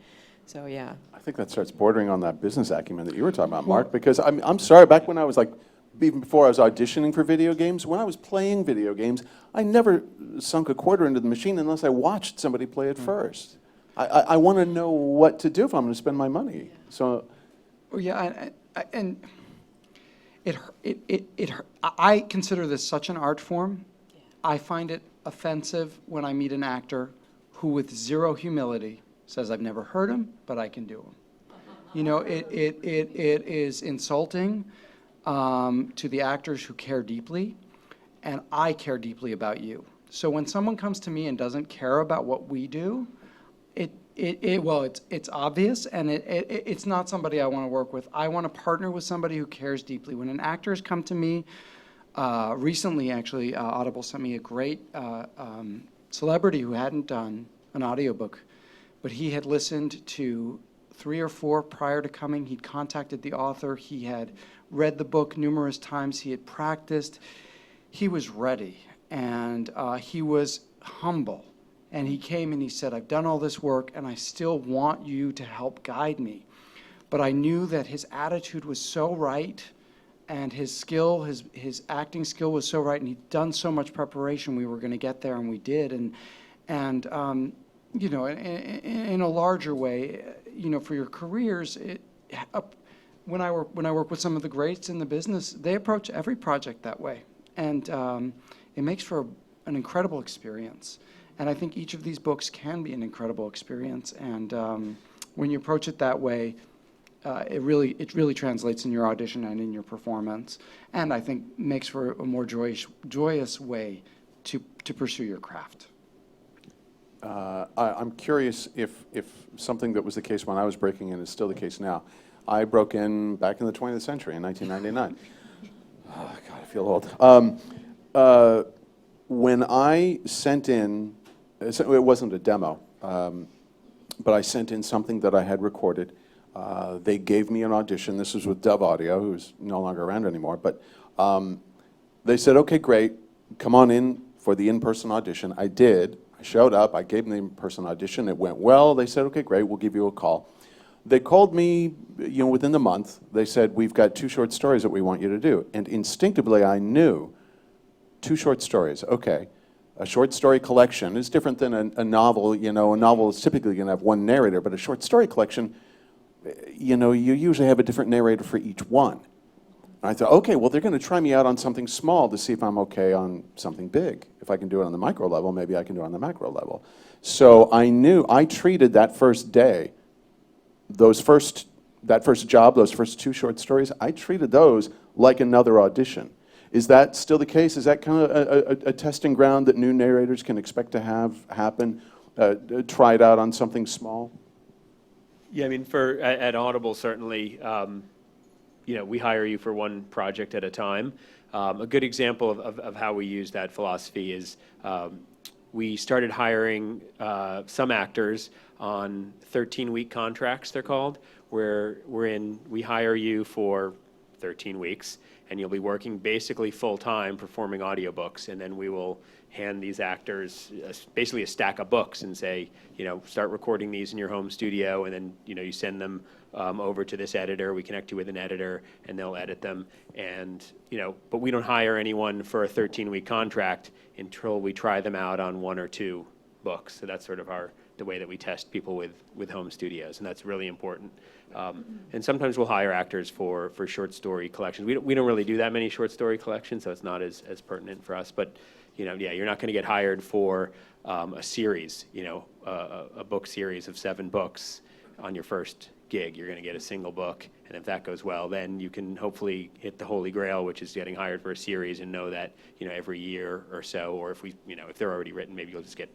So, yeah. I think that starts bordering on that business acumen that you were talking about, Mark, because I'm sorry, back when I was like, even before I was auditioning for video games, when I was playing video games, I never sunk a quarter into the machine unless I watched somebody play it first. I want to know what to do if I'm going to spend my money. So, Well, yeah, and I consider this such an art form. I find it offensive when I meet an actor who, with zero humility, says, I've never heard him, but I can do him. It is insulting to the actors who care deeply, and I care deeply about you. So when someone comes to me and doesn't care about what we do, it's obvious, and it's not somebody I want to work with. I want to partner with somebody who cares deeply. When an actor has come to me, recently actually, Audible sent me a great celebrity who hadn't done an audiobook, but he had listened to 3 or 4 prior to coming. He'd contacted the author. He had read the book numerous times. He had practiced. He was ready, and he was humble. And he came and he said, I've done all this work, and I still want you to help guide me. But I knew that his attitude was so right, and his skill, his acting skill was so right, and he'd done so much preparation, we were going to get there, and we did. And in a larger way, for your careers, when I work with some of the greats in the business, they approach every project that way, and it makes for an incredible experience. And I think each of these books can be an incredible experience. And when you approach it that way, it really translates in your audition and in your performance. And I think makes for a more joyous way to pursue your craft. I'm curious if something that was the case when I was breaking in is still the case now. I broke in back in the 20th century, in 1999. Oh, God, I feel old. When I sent in, it wasn't a demo, but I sent in something that I had recorded. They gave me an audition. This was with Dove Audio, who's no longer around anymore. But they said, okay, great, come on in for the in-person audition. I did. I showed up. I gave them the in-person audition. It went well. They said, okay, great, we'll give you a call. They called me, within the month. They said, we've got 2 short stories that we want you to do. And instinctively, I knew 2 short stories. Okay. A short story collection is different than a novel. A novel is typically going to have one narrator, but a short story collection, you usually have a different narrator for each one. And I thought, okay, well, they're going to try me out on something small to see if I'm okay on something big. If I can do it on the micro level, maybe I can do it on the macro level. So I treated that first day, that first job, those first 2 short stories, I treated those like another audition. Is that still the case? Is that kind of a testing ground that new narrators can expect to have happen, tried out on something small? Yeah, I mean, at Audible, certainly, we hire you for one project at a time. A good example of how we use that philosophy is we started hiring some actors on 13-week contracts, they're called, where we hire you for 13 weeks, and you'll be working basically full-time performing audiobooks, and then we will hand these actors basically a stack of books and say, start recording these in your home studio, and then, you send them over to this editor. We connect you with an editor, and they'll edit them. And, but we don't hire anyone for a 13-week contract until we try them out on 1 or 2 books. So that's sort of the way that we test people with home studios, and that's really important. And sometimes we'll hire actors for short story collections. We don't really do that many short story collections, so it's not as pertinent for us. But you're not going to get hired for a series, a book series of 7 books on your first gig. You're going to get a single book, and if that goes well, then you can hopefully hit the holy grail, which is getting hired for a series, and know that every year or so, or if they're already written, maybe you'll just get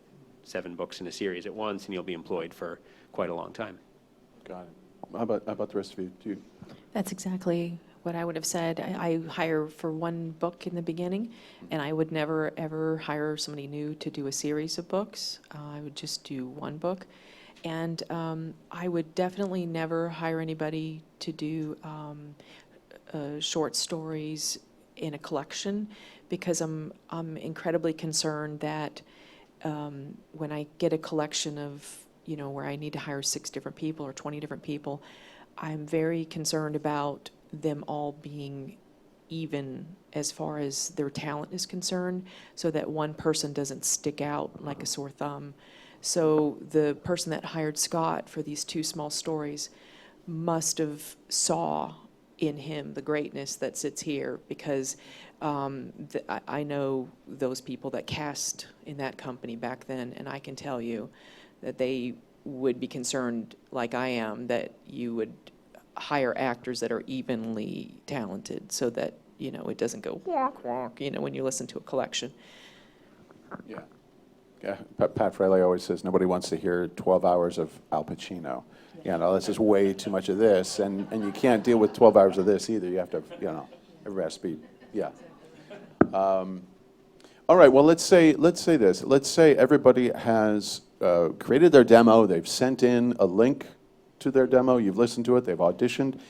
7 books in a series at once, and you'll be employed for quite a long time. Got it. How about the rest of you? That's exactly what I would have said. I hire for one book in the beginning, and I would never, ever hire somebody new to do a series of books. I would just do one book. And I would definitely never hire anybody to do short stories in a collection, because I'm incredibly concerned that when I get a collection of, where I need to hire 6 different people or 20 different people, I'm very concerned about them all being even as far as their talent is concerned, so that one person doesn't stick out like a sore thumb. So the person that hired Scott for these 2 small stories must have saw in him the greatness that sits here, because I know those people that cast in that company back then, and I can tell you that they would be concerned, like I am, that you would hire actors that are evenly talented, so that, it doesn't go wonk, wonk, when you listen to a collection. Yeah. Yeah, Pat Fraley always says nobody wants to hear 12 hours of Al Pacino. This is way too much of this, and you can't deal with 12 hours of this either. You have to, everybody has to be, yeah. All right, well, let's say this. Let's say everybody has created their demo, they've sent in a link to their demo, you've listened to it, they've auditioned,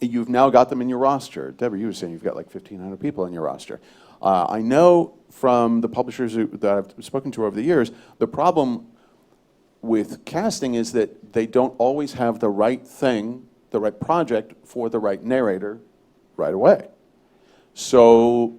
you've now got them in your roster. Debra, you were saying you've got like 1,500 people in your roster. I know from the publishers that I've spoken to over the years, the problem with casting is that they don't always have the right thing, the right project for the right narrator right away. So,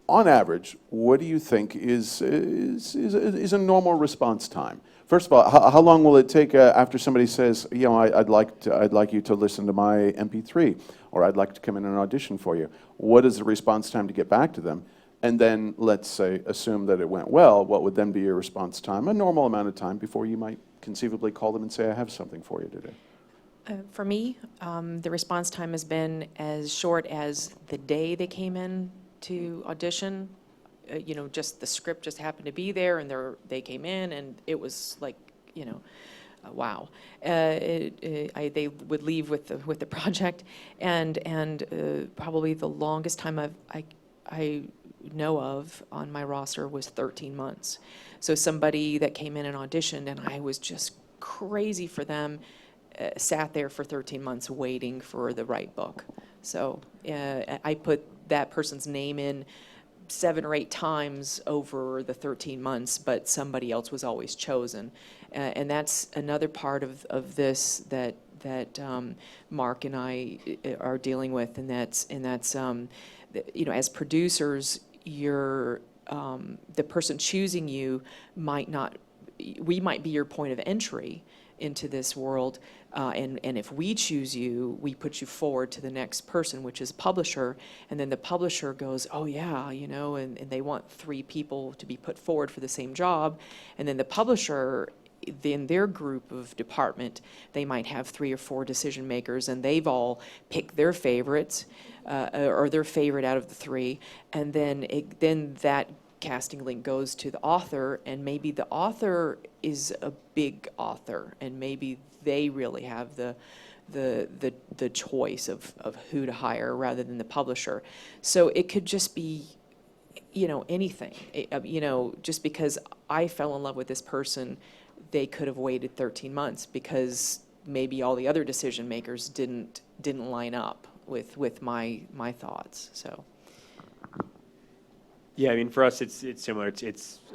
on average, what do you think is a normal response time? First of all, how long will it take after somebody says, I'd like you to listen to my MP3, or I'd like to come in and audition for you? What is the response time to get back to them? And then, let's say, assume that it went well, what would then be your response time, a normal amount of time before you might conceivably call them and say, I have something for you to do? For me, the response time has been as short as the day they came in to audition. Just the script just happened to be there, and they came in, and it was like, wow. They would leave with the project, and probably the longest time I know of on my roster was 13 months. So somebody that came in and auditioned, and I was just crazy for them, sat there for 13 months waiting for the right book. So I put that person's name in 7 or 8 times over the 13 months, but somebody else was always chosen. And that's another part of this that Mark and I are dealing with, and that's as producers, the person choosing you we might be your point of entry into this world, and if we choose you, we put you forward to the next person, which is publisher, and then the publisher goes, oh yeah, and they want 3 people to be put forward for the same job, and then the publisher, in their group of department, they might have 3 or 4 decision makers, and they've all picked their favorites, or their favorite out of the 3, and then that casting link goes to the author, and maybe the author is a big author, and maybe they really have the choice of who to hire rather than the publisher. So it could just be, anything. Just because I fell in love with this person, they could have waited 13 months because maybe all the other decision makers didn't line up with my thoughts. So. Yeah, I mean, for us, it's similar.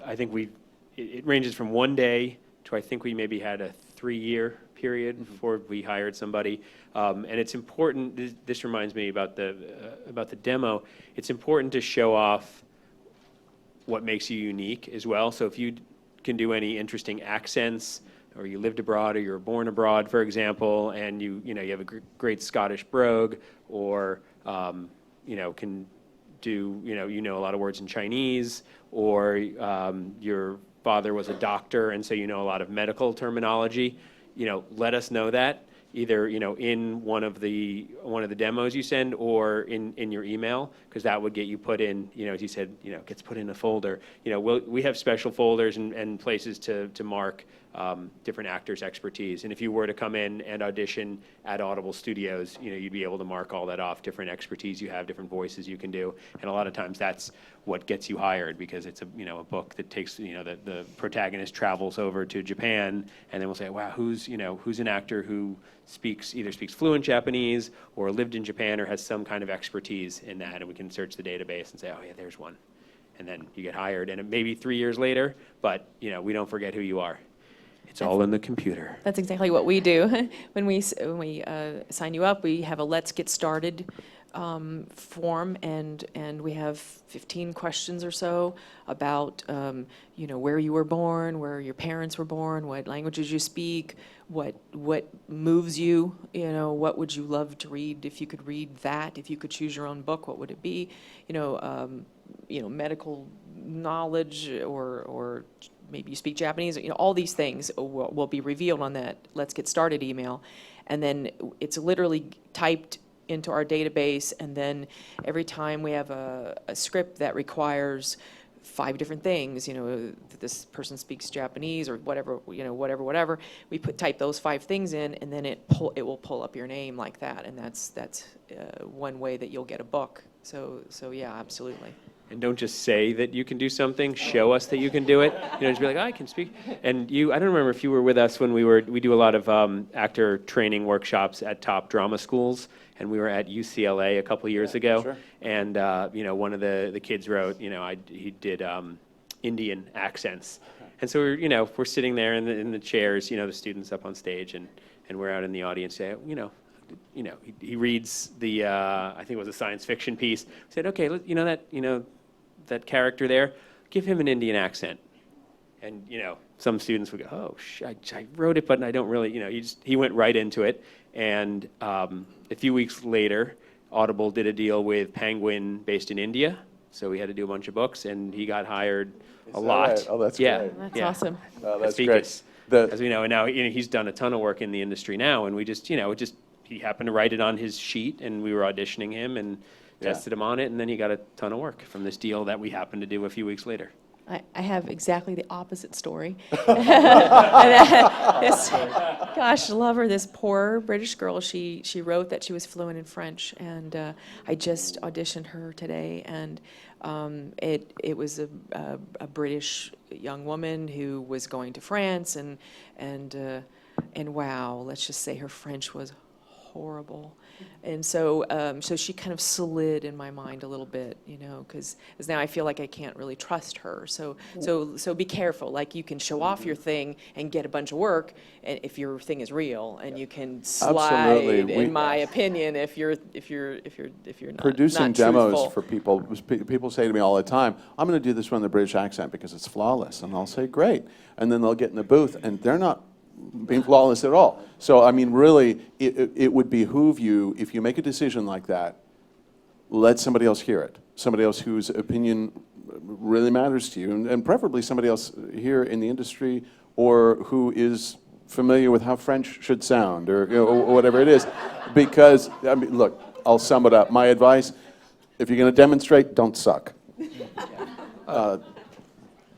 I think it ranges from 1 day to, I think we maybe had a 3-year period before we hired somebody. And it's important. This reminds me about the demo. It's important to show off what makes you unique as well. So if you can do any interesting accents, or you lived abroad, or you were born abroad, for example, and you have a great Scottish brogue, or can do a lot of words in Chinese, or your father was a doctor and so a lot of medical terminology, let us know that either in one of the demos you send, or in your email, because that would get you put in, as you said, gets put in a folder. We have special folders and places to mark different actors' expertise. And if you were to come in and audition at Audible Studios, you'd be able to mark all that off, different expertise you have, different voices you can do. And a lot of times that's what gets you hired, because it's a book that takes, the protagonist travels over to Japan, and then we'll say, wow, who's an actor who either speaks fluent Japanese or lived in Japan or has some kind of expertise in that, and we can search the database and say, oh yeah, there's one. And then you get hired, and it may be 3 years later, but we don't forget who you are. It's all in the computer. That's exactly what we do. When we sign you up, we have a Let's Get Started form, and we have 15 questions or so about where you were born, where your parents were born, what languages you speak, what moves you, what would you love to read if you could read that, if you could choose your own book, what would it be, medical knowledge, or maybe you speak Japanese, all these things will be revealed on that Let's Get Started email. And then it's literally typed into our database, and then every time we have a script that requires 5 different things, that this person speaks Japanese or whatever, whatever, we type those 5 things in, and then it will pull up your name like that, and that's one way that you'll get a book. So yeah, absolutely. And don't just say that you can do something, show us that you can do it. Just be like, I can speak. And I don't remember if you were with us when we do a lot of actor training workshops at top drama schools, and we were at UCLA a couple years ago. Sure. And, one of the kids wrote, he did Indian accents. And so we're sitting there in the chairs, the students up on stage, and we're out in the audience saying, he reads the, I think it was a science fiction piece. We said, okay, that character there, give him an Indian accent. And, some students would go, oh, I wrote it, but I don't really, he went right into it. And a few weeks later, Audible did a deal with Penguin based in India. So we had to do a bunch of books, and he got hired a lot. Right? Oh, that's yeah. great. That's awesome. That's Speakers, great. as we know, and now he's done a ton of work in the industry now, and we just, he happened to write it on his sheet, and we were auditioning him and tested him on it, and then he got a ton of work from this deal that we happened to do a few weeks later. I have exactly the opposite story. Gosh, love her, this poor British girl. She wrote that she was fluent in French, and I just auditioned her today, and it was a British young woman who was going to France, and wow, let's just say her French was horrible. And so she kind of slid in my mind a little bit, because now I feel like I can't really trust her. So be careful. Like, you can show off your thing and get a bunch of work, and if your thing is real, and you can slide, Absolutely. in my opinion, if you're not Producing not demos truthful. for people, people say to me all the time, I'm going to do this one in the British accent because it's flawless. And I'll say, great. And then they'll get in the booth, and they're not being flawless at all. So, I mean, really, it would behoove you, if you make a decision like that, let somebody else hear it. Somebody else whose opinion really matters to you, and preferably somebody else here in the industry, or who is familiar with how French should sound, or whatever it is. Because, I mean, look, I'll sum it up. My advice, if you're going to demonstrate, don't suck.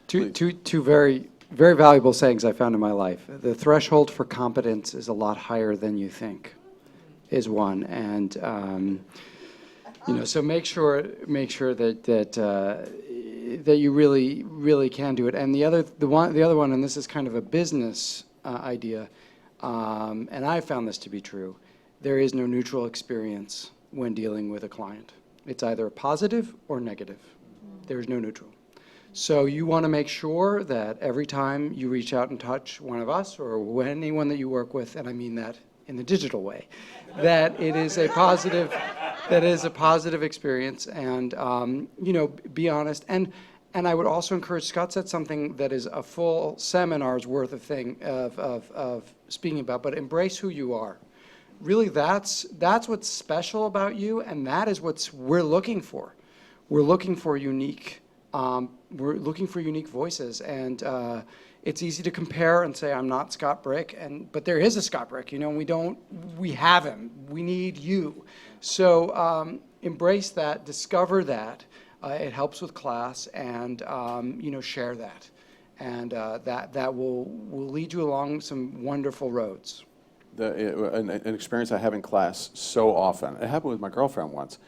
Two very, very valuable sayings I found in my life. The threshold for competence is a lot higher than you think, is one. And so make sure that you really can do it. And the other one, and this is kind of a business idea, and I found this to be true. There is no neutral experience when dealing with a client. It's either positive or negative. There is no neutral. So you want to make sure that every time you reach out and touch one of us, or anyone that you work with, and I mean that in the digital way, that it is a positive, experience, and be honest. And I would also encourage, Scott said something that is a full seminar's worth of speaking about, but embrace who you are. Really, that's what's special about you, and that is what we're looking for. We're looking for unique. We're looking for unique voices, and it's easy to compare and say, I'm not Scott Brick, but there is a Scott Brick, we have him, we need you. So embrace that, discover that, it helps with class, and share that. and that will lead you along some wonderful roads. An experience I have in class so often. It happened with my girlfriend once.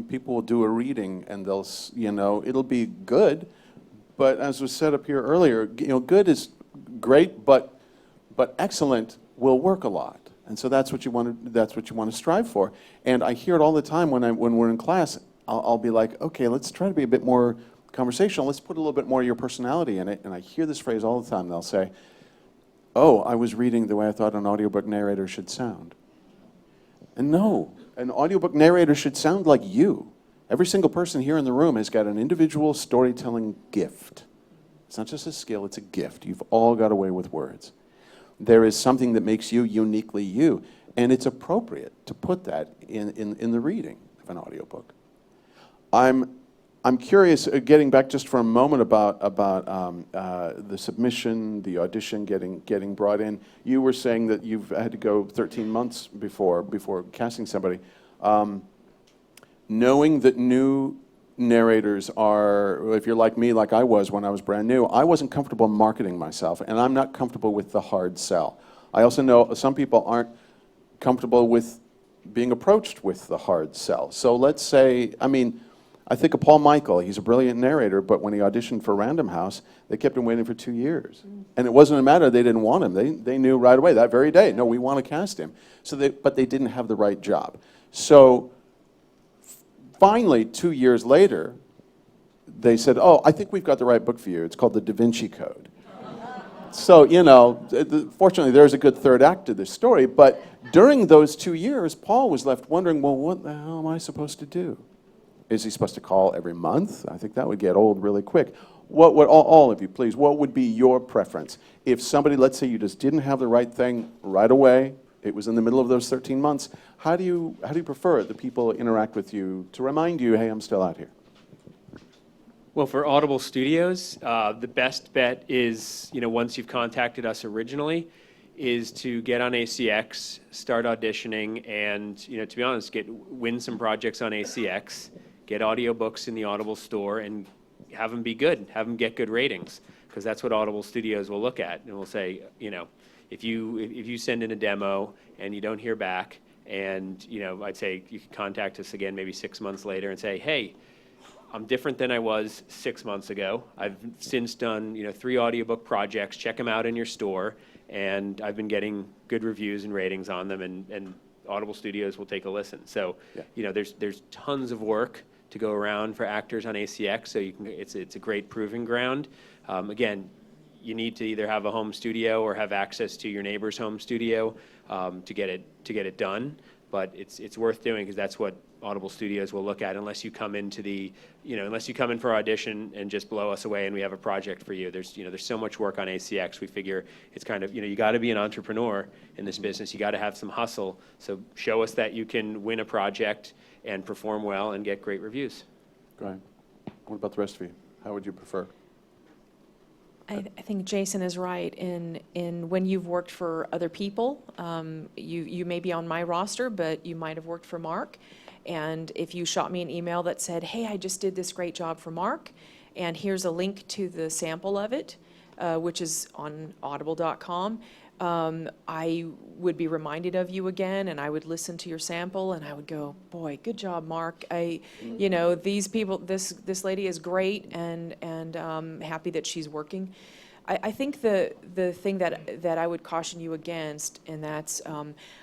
People will do a reading and they'll, it'll be good, but as was said up here earlier, good is great, but excellent will work a lot. And so that's what you want to strive for. And I hear it all the time when we're in class. I'll be like, okay, let's try to be a bit more conversational. Let's put a little bit more of your personality in it. And I hear this phrase all the time. They'll say, oh, I was reading the way I thought an audiobook narrator should sound. And no, an audiobook narrator should sound like you. Every single person here in the room has got an individual storytelling gift. It's not just a skill, it's a gift. You've all got a way with words. There is something that makes you uniquely you, and it's appropriate to put that in the reading of an audiobook. I'm curious, getting back just for a moment about the submission, the audition, getting brought in. You were saying that you've had to go 13 months before casting somebody. Knowing that new narrators are, if you're like me, like I was when I was brand new, I wasn't comfortable marketing myself, and I'm not comfortable with the hard sell. I also know some people aren't comfortable with being approached with the hard sell. So let's say, I think of Paul Michael. He's a brilliant narrator, but when he auditioned for Random House, they kept him waiting for 2 years. And it wasn't a matter they didn't want him. They knew right away, that very day, no, we want to cast him. But they didn't have the right job. So finally, 2 years later, they said, oh, I think we've got the right book for you. It's called The Da Vinci Code. So, fortunately, there's a good third act to this story. But during those 2 years, Paul was left wondering, well, what the hell am I supposed to do? Is he supposed to call every month? I think that would get old really quick. What would, all of you, please, what would be your preference? If somebody, let's say you just didn't have the right thing right away, it was in the middle of those 13 months, how do you prefer the people interact with you to remind you, hey, I'm still out here? Well, for Audible Studios, the best bet is, once you've contacted us originally, is to get on ACX, start auditioning, and, to be honest, win some projects on ACX, get audiobooks in the Audible store, and have them be good, have them get good ratings, because that's what Audible Studios will look at, and will say, if you send in a demo and you don't hear back, and, I'd say you could contact us again maybe 6 months later and say, hey, I'm different than I was 6 months ago. I've since done 3 audiobook projects. Check them out in your store, and I've been getting good reviews and ratings on them, and Audible Studios will take a listen. So there's tons of work to go around for actors on ACX. So it's a great proving ground. Again, you need to either have a home studio or have access to your neighbor's home studio to get it done. But it's worth doing, because that's what Audible Studios will look at, unless you come into unless you come in for audition and just blow us away and we have a project for you. There's so much work on ACX. We figure it's kind of, you got to be an entrepreneur in this business. You got to have some hustle. So show us that you can win a project and perform well and get great reviews. Go ahead. What about the rest of you? How would you prefer? I think Jason is right in when you've worked for other people, you may be on my roster, but you might have worked for Mark. And if you shot me an email that said, hey, I just did this great job for Mark, and here's a link to the sample of it, which is on audible.com, I would be reminded of you again, and I would listen to your sample, and I would go, boy, good job, Mark. These people, this lady is great, and happy that she's working. I think the thing that I would caution you against, and that's,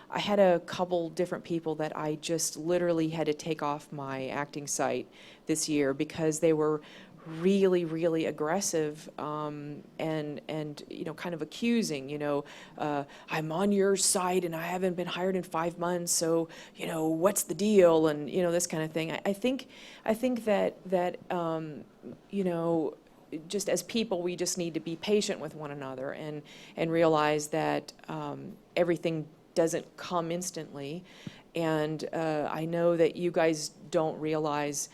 I had a couple different people that I just literally had to take off my acting site this year because they were really, really aggressive, and kind of accusing, I'm on your site and I haven't been hired in 5 months, so, what's the deal, and, this kind of thing. I think that just as people, we just need to be patient with one another and realize that everything doesn't come instantly. And I know that you guys don't realize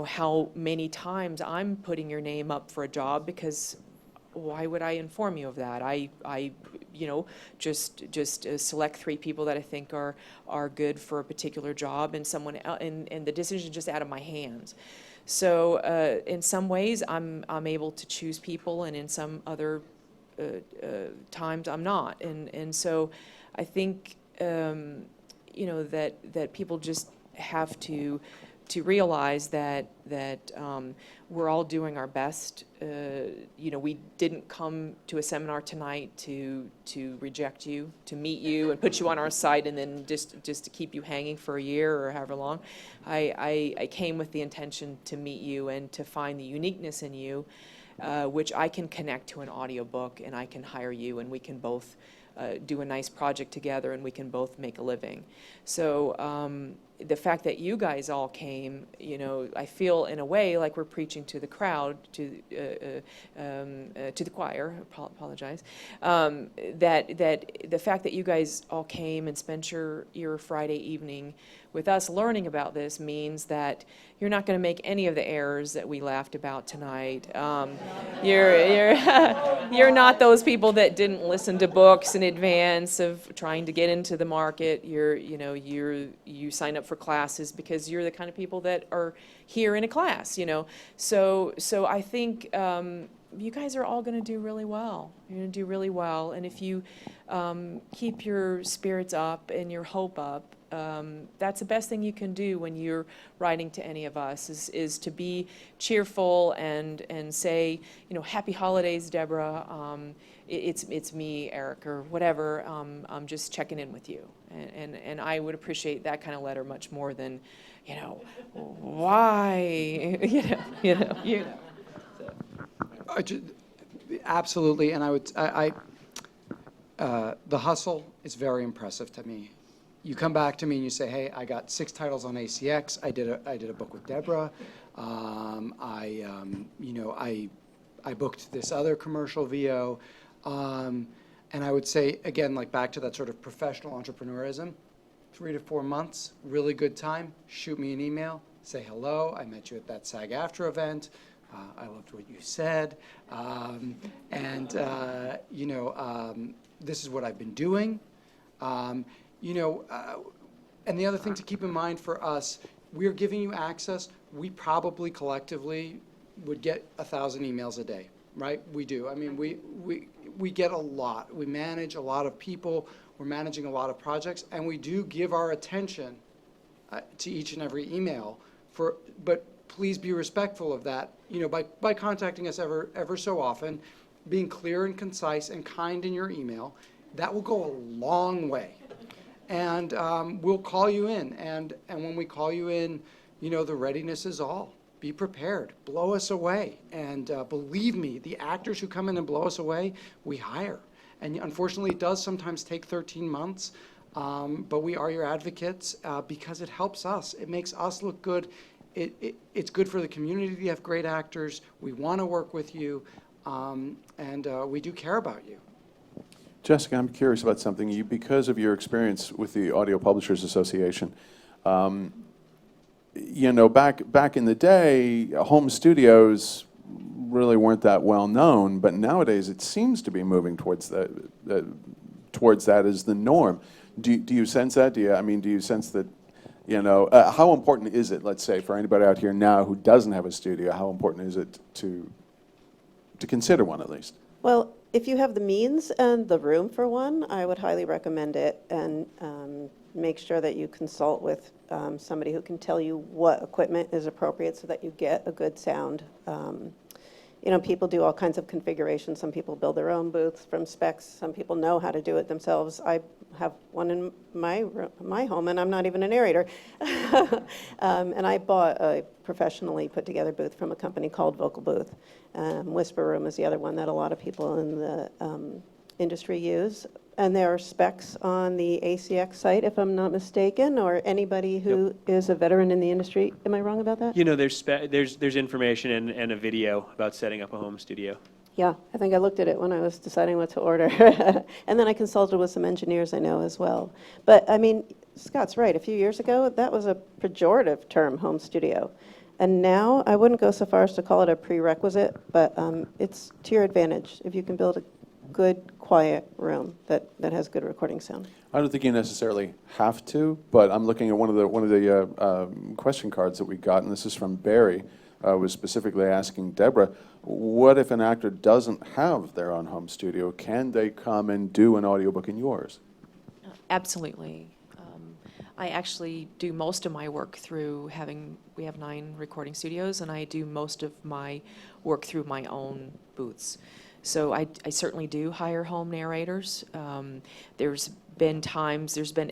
how many times I'm putting your name up for a job, because why would I inform you of that? I just select 3 people that I think are good for a particular job, and and the decision is just out of my hands. So in some ways, I'm able to choose people, and in some other times I'm not. And so I think that people just have to realize that we're all doing our best. We didn't come to a seminar tonight to reject you, to meet you and put you on our site and then just to keep you hanging for a year or however long. I came with the intention to meet you and to find the uniqueness in you, which I can connect to an audiobook, and I can hire you, and we can both do a nice project together, and we can both make a living. So the fact that you guys all came, I feel in a way like we're preaching to the crowd, to the choir. Apologize. That the fact that you guys all came and spent your Friday evening with us learning about this means that you're not going to make any of the errors that we laughed about tonight. You're not those people that didn't listen to books in advance of trying to get into the market. You sign up for classes because you're the kind of people that are here in a class. So I think you guys are all going to do really well. You're going to do really well, and if you keep your spirits up and your hope up. That's the best thing you can do when you're writing to any of us is to be cheerful and say, happy holidays, Deborah. It's me, Eric, or whatever. I'm just checking in with you, and I would appreciate that kind of letter much more than, why, Absolutely, and the hustle is very impressive to me. You come back to me and you say, "Hey, I got 6 titles on ACX. I did a book with Debra. I booked this other commercial VO," and I would say again, like back to that sort of professional entrepreneurism, 3 to 4 months, really good time. Shoot me an email, say hello. I met you at that SAG-AFTRA event. I loved what you said, this is what I've been doing. And the other thing to keep in mind for us, we're giving you access. We probably collectively would get 1,000 emails a day, right? We do. I mean, we get a lot. We manage a lot of people. We're managing a lot of projects, and we do give our attention to each and every email. But please be respectful of that. By contacting us ever so often, being clear and concise and kind in your email, that will go a long way. And we'll call you in, and when we call you in, the readiness is all. Be prepared. Blow us away. And believe me, the actors who come in and blow us away, we hire. And unfortunately, it does sometimes take 13 months, but we are your advocates because it helps us. It makes us look good. It's good for the community to have great actors. We want to work with you, and we do care about you. Jessica, I'm curious about something. Because of your experience with the Audio Publishers Association, back in the day, home studios really weren't that well known, but nowadays it seems to be moving towards that as the norm. Do you sense that? Do you sense that? How important is it? Let's say for anybody out here now who doesn't have a studio, how important is it to consider one at least? Well, if you have the means and the room for one, I would highly recommend it, and make sure that you consult with somebody who can tell you what equipment is appropriate so that you get a good sound. People do all kinds of configurations. Some people build their own booths from specs. Some people know how to do it themselves. I have one in my home, and I'm not even a narrator. And I bought a professionally put together booth from a company called Vocal Booth. Whisper Room is the other one that a lot of people in the industry use. And there are specs on the ACX site, if I'm not mistaken, or anybody who is a veteran in the industry. Am I wrong about that? There's information and a video about setting up a home studio. Yeah, I think I looked at it when I was deciding what to order. And then I consulted with some engineers I know as well. But Scott's right. A few years ago, that was a pejorative term, home studio. And now I wouldn't go so far as to call it a prerequisite, but it's to your advantage. If you can build a good, quiet room that has good recording sound. I don't think you necessarily have to, but I'm looking at one of the question cards that we got, and this is from Barry, was specifically asking Debra, what if an actor doesn't have their own home studio? Can they come and do an audiobook in yours? Absolutely. I actually do most of my work through we have 9 recording studios, and I do most of my work through my own booths. So I certainly do hire home narrators. There's been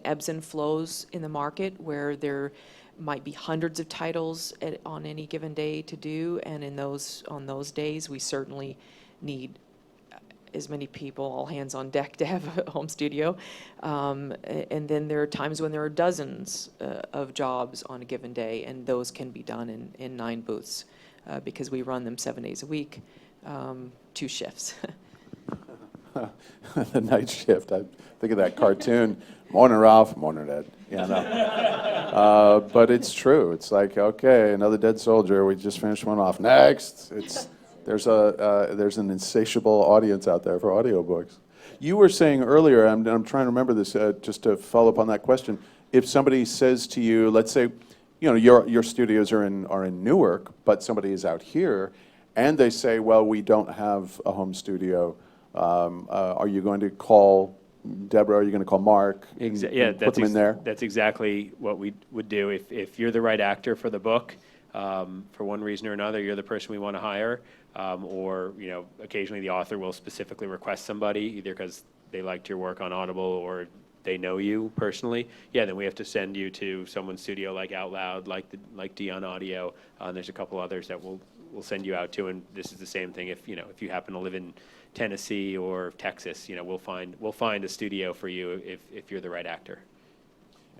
ebbs and flows in the market where there might be hundreds of titles on any given day to do, and on those days we certainly need as many people, all hands on deck, to have a home studio. And then there are times when there are dozens of jobs on a given day, and those can be done in 9 booths because we run them 7 days a week, 2 shifts. The night shift. I think of that cartoon, morning Ralph, morning Ed. Yeah, no. But it's true. It's like, okay, another dead soldier. We just finished one off. Next. There's an insatiable audience out there for audiobooks. You were saying earlier, I'm trying to remember this, just to follow up on that question. If somebody says to you, let's say, your studios are in Newark, but somebody is out here, and they say, well, we don't have a home studio. Are you going to call Debra? Are you going to call Mark? Put them in there? That's exactly what we would do. If you're the right actor for the book, for one reason or another, you're the person we want to hire, or occasionally the author will specifically request somebody, either because they liked your work on Audible or they know you personally. Yeah, then we have to send you to someone's studio like Outloud, like Deyan Audio, and there's a couple others that we'll send you out to. And this is the same thing. If you happen to live in Tennessee or Texas, we'll find a studio for you if you're the right actor.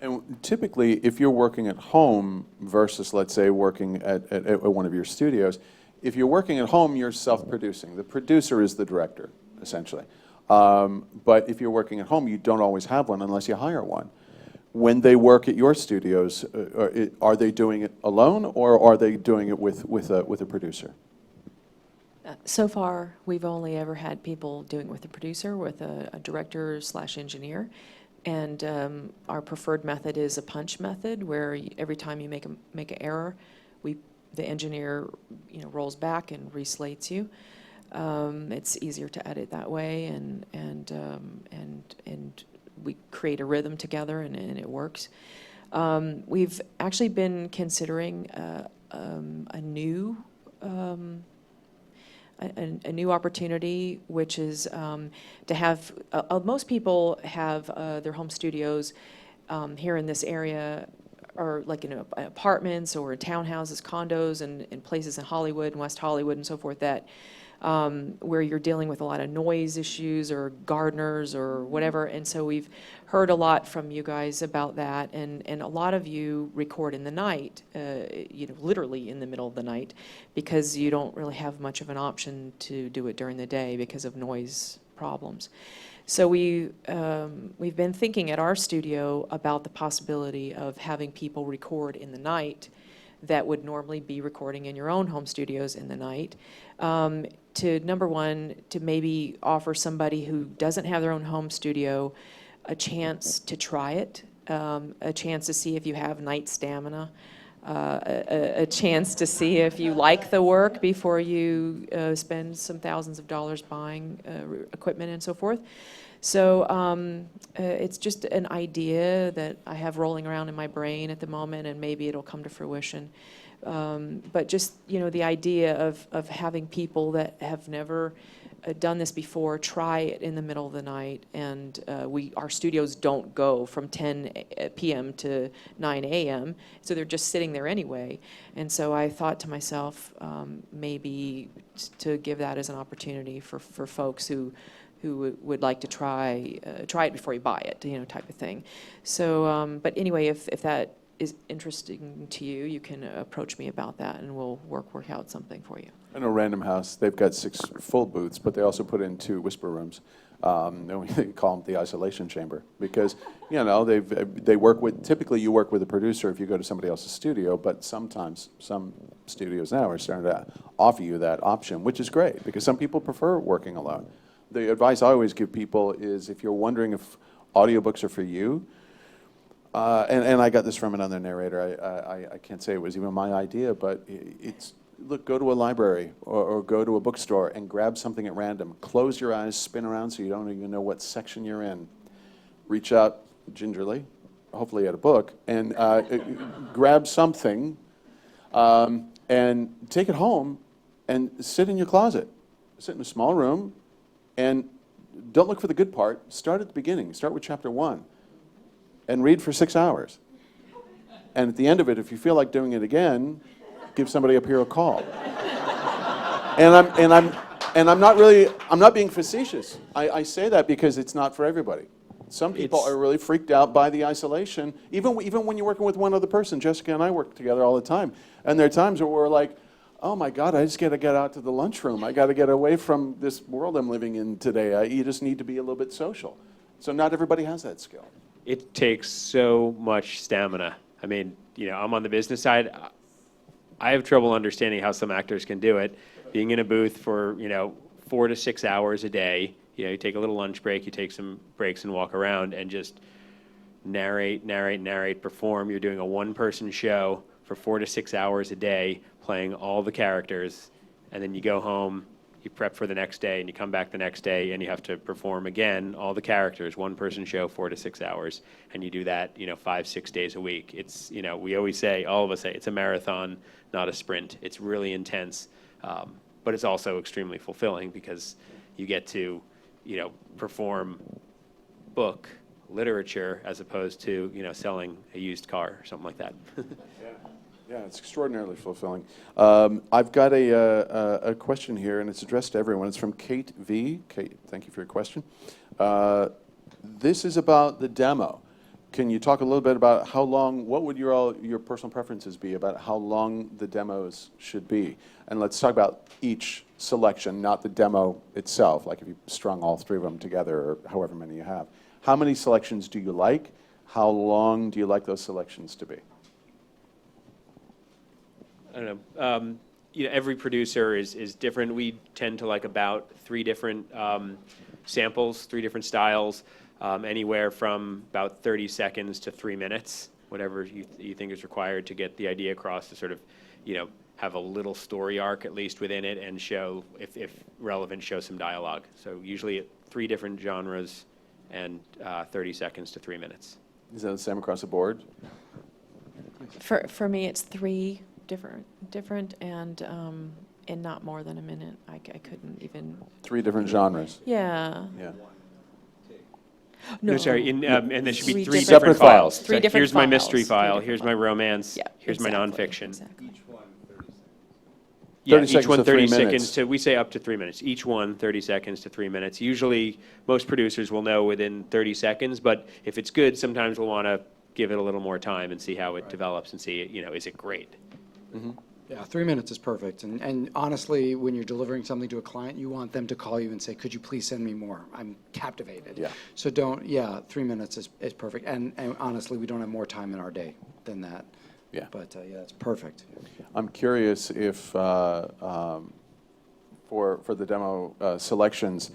And typically, if you're working at home versus, let's say, working at one of your studios, if you're working at home, you're self-producing. The producer is the director, essentially. But if you're working at home, you don't always have one unless you hire one. When they work at your studios, are they doing it alone, or are they doing it with a producer? So far, we've only ever had people doing it with a producer, with a director/engineer. And our preferred method is a punch method, where every time you make an error, the engineer rolls back and reslates you. It's easier to edit that way, and we create a rhythm together, and it works. We've actually been considering a new opportunity, which is to have, most people have their home studios here in this area, or like in apartments or townhouses, condos, and in places in Hollywood and West Hollywood and so forth, that where you're dealing with a lot of noise issues or gardeners or whatever. And so we've heard a lot from you guys about that, and a lot of you record in the night, literally in the middle of the night, because you don't really have much of an option to do it during the day because of noise problems. So we've been thinking at our studio about the possibility of having people record in the night that would normally be recording in your own home studios in the night, to, number one, to maybe offer somebody who doesn't have their own home studio a chance to try it, a chance to see if you have night stamina, a chance to see if you like the work before you spend some thousands of dollars buying equipment and so forth. So it's just an idea that I have rolling around in my brain at the moment, and maybe it'll come to fruition. But just, the idea of having people that have never done this before try it in the middle of the night, and our studios don't go from 10 p.m. to 9 a.m., so they're just sitting there anyway. And so I thought to myself, maybe to give that as an opportunity for folks who would like to try it before you buy it, type of thing. So, but anyway, if that is interesting to you, you can approach me about that, and we'll work out something for you. I know Random House, they've got 6 full booths, but they also put in 2 whisper rooms. And we call them the isolation chamber, because they work with, typically you work with a producer if you go to somebody else's studio, but sometimes some studios now are starting to offer you that option, which is great, because some people prefer working alone. the advice I always give people is if you're wondering if audiobooks are for you, and I got this from another narrator. I can't say it was even my idea, but it's, look, go to a library or go to a bookstore and grab something at random. Close your eyes, spin around so you don't even know what section you're in. Reach out gingerly, hopefully at a book, and grab something and take it home and sit in your closet. Sit in a small room and don't look for the good part. Start at the beginning. Start with chapter 1 and read for 6 hours. And at the end of it, if you feel like doing it again, give somebody up here a call. And I'm not being facetious. I say that because it's not for everybody. Some people are really freaked out by the isolation, even when you're working with one other person. Jessica and I work together all the time, and there are times where we're like, oh my God, I just got to get out to the lunchroom. I got to get away from this world I'm living in today. You just need to be a little bit social. So not everybody has that skill. It takes so much stamina. I mean, I'm on the business side. I have trouble understanding how some actors can do it. Being in a booth for, 4 to 6 hours a day, you take a little lunch break, you take some breaks and walk around and just narrate, perform. You're doing a one-person show for 4 to 6 hours a day, playing all the characters, and then you go home, you prep for the next day, and you come back the next day, and you have to perform again, all the characters, one-person show, 4 to 6 hours, and you do that, 5, 6 days a week. It's, we always say, all of us say, it's a marathon, not a sprint. It's really intense, but it's also extremely fulfilling because you get to, perform book literature as opposed to, selling a used car or something like that. Yeah, it's extraordinarily fulfilling. I've got a question here, and it's addressed to everyone. It's from Kate V. Kate, thank you for your question. This is about the demo. Can you talk a little bit about how long, what would your personal preferences be about how long the demos should be? And let's talk about each selection, not the demo itself, like if you strung all 3 of them together or however many you have. How many selections do you like? How long do you like those selections to be? I don't know. Every producer is different. We tend to like about 3 different samples, 3 different styles, anywhere from about 30 seconds to 3 minutes, whatever you think is required to get the idea across, to sort of, have a little story arc at least within it, and show, if relevant, show some dialogue. So usually 3 different genres and 30 seconds to 3 minutes. Is that the same across the board? For me, it's 3 different and not more than a minute. I couldn't even. 3 different genres. Yeah. Yeah. No, sorry, and there should be 3 Separate different files. files. 3 different Here's my files, mystery 3 file, different here's my files. romance, Yeah, here's my exactly, nonfiction. Exactly. Yeah, 30 each seconds one to 3 30 minutes. seconds to, we say up to 3 minutes. Each one 30 seconds to 3 minutes. Usually, most producers will know within 30 seconds, but if it's good, sometimes we'll want to give it a little more time and see how it develops and see, is it great? Mm-hmm. Yeah, 3 minutes is perfect. And honestly, when you're delivering something to a client, you want them to call you and say, could you please send me more? I'm captivated. Yeah. So 3 minutes is perfect. And honestly, we don't have more time in our day than that. Yeah. But it's perfect. I'm curious if, for the demo selections,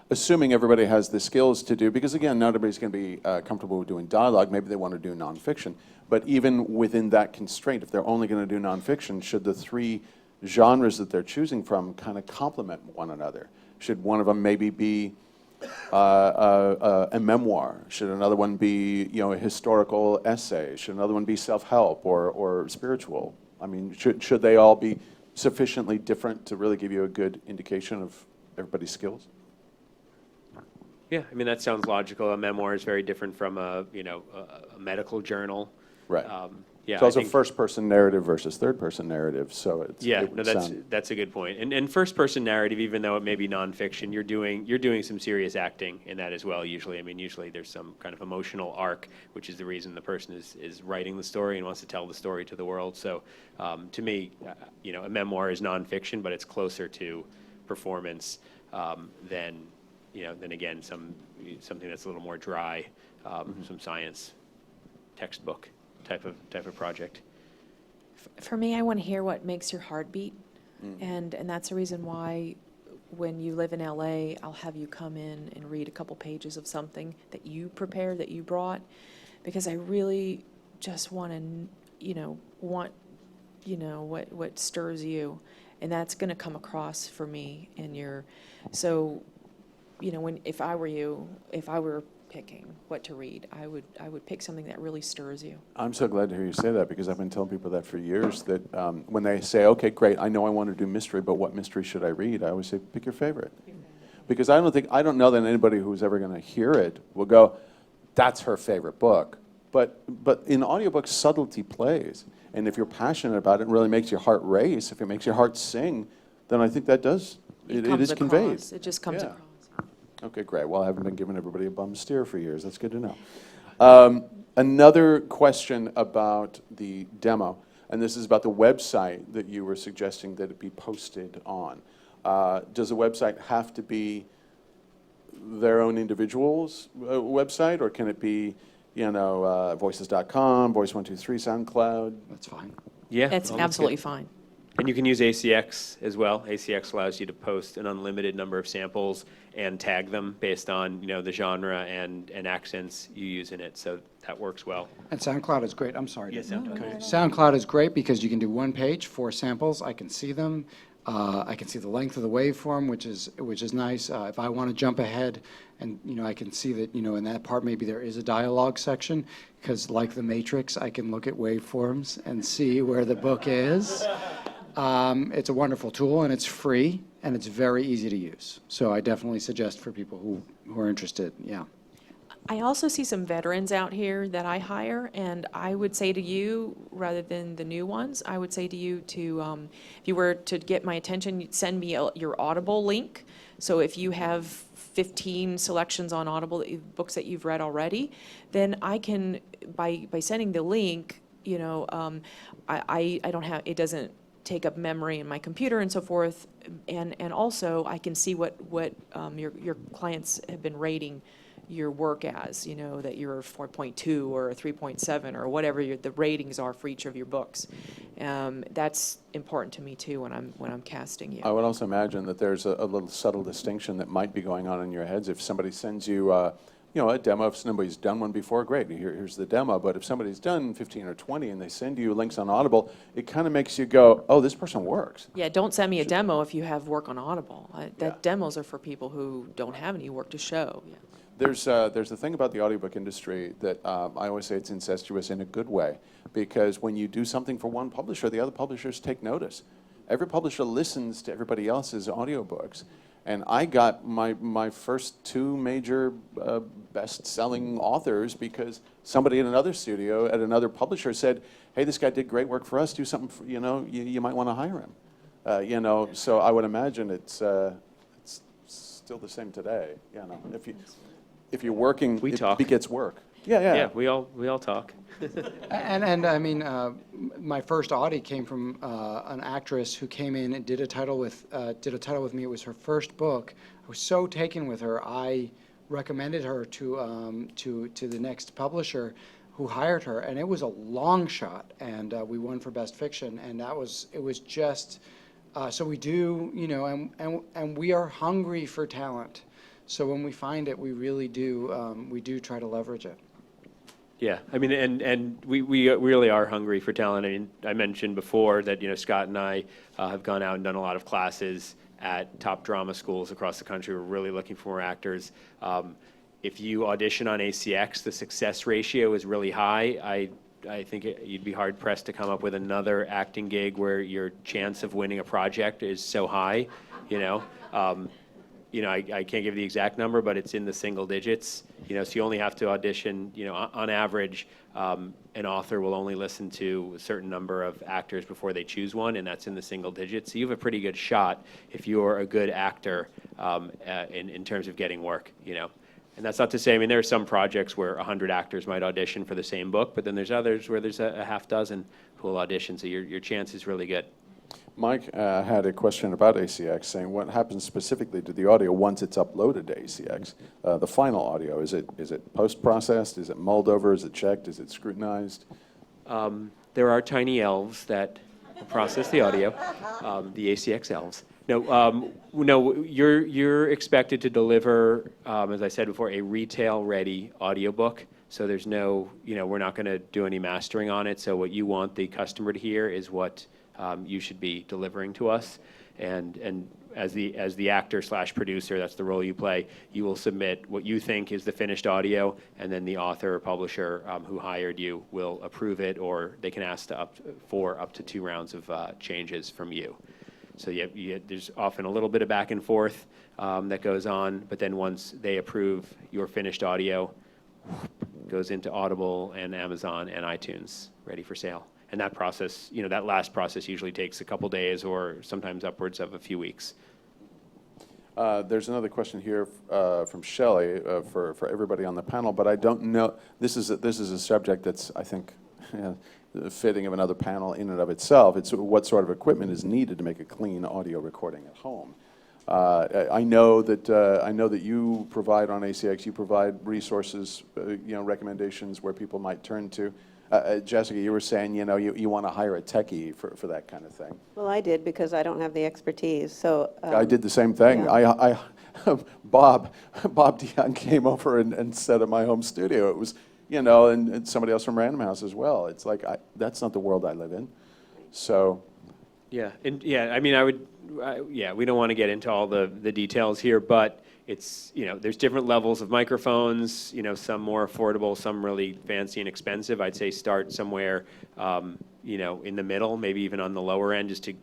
assuming everybody has the skills to do, because again, not everybody's going to be comfortable with doing dialogue. Maybe they want to do nonfiction. But even within that constraint, if they're only going to do nonfiction, should the 3 genres that they're choosing from kind of complement one another? Should one of them maybe be a memoir? Should another one be, a historical essay? Should another one be self-help or spiritual? I mean, should they all be sufficiently different to really give you a good indication of everybody's skills? Yeah, I mean, that sounds logical. A memoir is very different from a medical journal. Right. Yeah, It's also first-person narrative versus third-person narrative, so it's, yeah, it would no, sound... that's a good point. And first-person narrative, even though it may be nonfiction, you're doing some serious acting in that as well. Usually, I mean, usually there's some kind of emotional arc, which is the reason the person is writing the story and wants to tell the story to the world. So, to me, a memoir is nonfiction, but it's closer to performance than again something that's a little more dry, some science textbook type of project. For me, I want to hear what makes your heart beat, and that's the reason why when you live in LA, I'll have you come in and read a couple pages of something that you prepared, that you brought, because I really just want to, what stirs you, and that's going to come across for me in your, so, if I were you, if I were picking what to read, I would pick something that really stirs you. I'm so glad to hear you say that, because I've been telling people that for years, that when they say, okay, great, I know I want to do mystery, but what mystery should I read? I always say, pick your favorite. Because I don't know that anybody who's ever going to hear it will go, that's her favorite book. But in audiobooks, subtlety plays. And if you're passionate about it, it really makes your heart race. If it makes your heart sing, then I think that does, it comes is conveyed. across. It just comes Yeah. across. Okay, great. Well, I haven't been giving everybody a bum steer for years. That's good to know. Another question about the demo, and this is about the website that you were suggesting that it be posted on. Does the website have to be their own individual's website, or can it be, voices.com, Voice123, SoundCloud? That's fine. Yeah. That's all absolutely good. fine. And you can use ACX as well. ACX allows you to post an unlimited number of samples and tag them based on, the genre and accents you use in it. So that works well. And SoundCloud is great. I'm sorry. Yeah, SoundCloud. Okay. SoundCloud is great because you can do one page, 4 samples. I can see them. I can see the length of the waveform, which is nice. If I want to jump ahead, and I can see that in that part maybe there is a dialogue section, because like the Matrix, I can look at waveforms and see where the book is. It's a wonderful tool, and it's free, and it's very easy to use. So I definitely suggest for people who are interested. Yeah. I also see some veterans out here that I hire, and I would say to you, rather than the new ones, I would say to you to, if you were to get my attention, you'd send me your Audible link. So if you have 15 selections on Audible, books that you've read already, then I can, by sending the link, I don't have, it doesn't take up memory in my computer and so forth, and also I can see what your clients have been rating your work as, that you're a 4.2 or a 3.7 or whatever the ratings are for each of your books. That's important to me too when I'm casting you. I would also imagine that there's a little subtle distinction that might be going on in your heads. If somebody sends you, a demo, if somebody's done one before, great, here's the demo. But if somebody's done 15 or 20 and they send you links on Audible, it kind of makes you go, oh, this person works. Yeah, don't send me a demo if you have work on Audible. Yeah. Demos are for people who don't have any work to show. Yeah. There's a thing about the audiobook industry that I always say it's incestuous in a good way, because when you do something for one publisher, the other publishers take notice. Every publisher listens to everybody else's audiobooks. And I got my first 2 major best-selling authors because somebody in another studio at another publisher said, hey, this guy did great work for us, do something for, you might want to hire him. So I would imagine it's still the same today. If you're working, We it talk. begets work. Yeah. Yeah, we all talk. And I mean, my first Audie came from an actress who came in and did a title with me. It was her first book. I was so taken with her. I recommended her to the next publisher, who hired her, and it was a long shot. And we won for Best Fiction, and it was just. So we do, and we are hungry for talent. So when we find it, we really do. We do try to leverage it. Yeah, I mean, and we really are hungry for talent. I mean, I mentioned before that, Scott and I have gone out and done a lot of classes at top drama schools across the country. We're really looking for more actors. If you audition on ACX, the success ratio is really high. I think you'd be hard pressed to come up with another acting gig where your chance of winning a project is so high, I can't give the exact number, but it's in the single digits. So you only have to audition. On average, an author will only listen to a certain number of actors before they choose one, and that's in the single digits. So you have a pretty good shot if you're a good actor in terms of getting work. And that's not to say, I mean, there are some projects where 100 actors might audition for the same book, but then there's others where there's a half dozen who will audition. So your chance is really good. Mike had a question about ACX, saying what happens specifically to the audio once it's uploaded to ACX? The final audio, is it post-processed? Is it mulled over? Is it checked? Is it scrutinized? There are tiny elves that process the audio, the ACX elves. No, you're expected to deliver, as I said before, a retail-ready audiobook. So there's no, we're not going to do any mastering on it. So what you want the customer to hear is what you should be delivering to us. And as the actor/producer, that's the role you play. You will submit what you think is the finished audio, and then the author or publisher who hired you will approve it, or they can ask for up to 2 rounds of changes from you. So there's often a little bit of back and forth that goes on, but then once they approve your finished audio, it goes into Audible and Amazon and iTunes, ready for sale. And that process, that last process usually takes a couple days or sometimes upwards of a few weeks. There's another question here from Shelley for everybody on the panel, but I don't know. This is a subject that's, I think, fitting of another panel in and of itself. It's what sort of equipment is needed to make a clean audio recording at home. I know that you provide on ACX. You provide resources, recommendations where people might turn to. Jessica, you were saying, you want to hire a techie for that kind of thing. Well, I did because I don't have the expertise, so. I did the same thing. Yeah. Bob Deyan came over and set up my home studio. It was, and somebody else from Random House as well. It's like, that's not the world I live in. So. Yeah, I mean, we don't want to get into all the details here, but it's, there's different levels of microphones, some more affordable, some really fancy and expensive. I'd say start somewhere, in the middle, maybe even on the lower end, just to,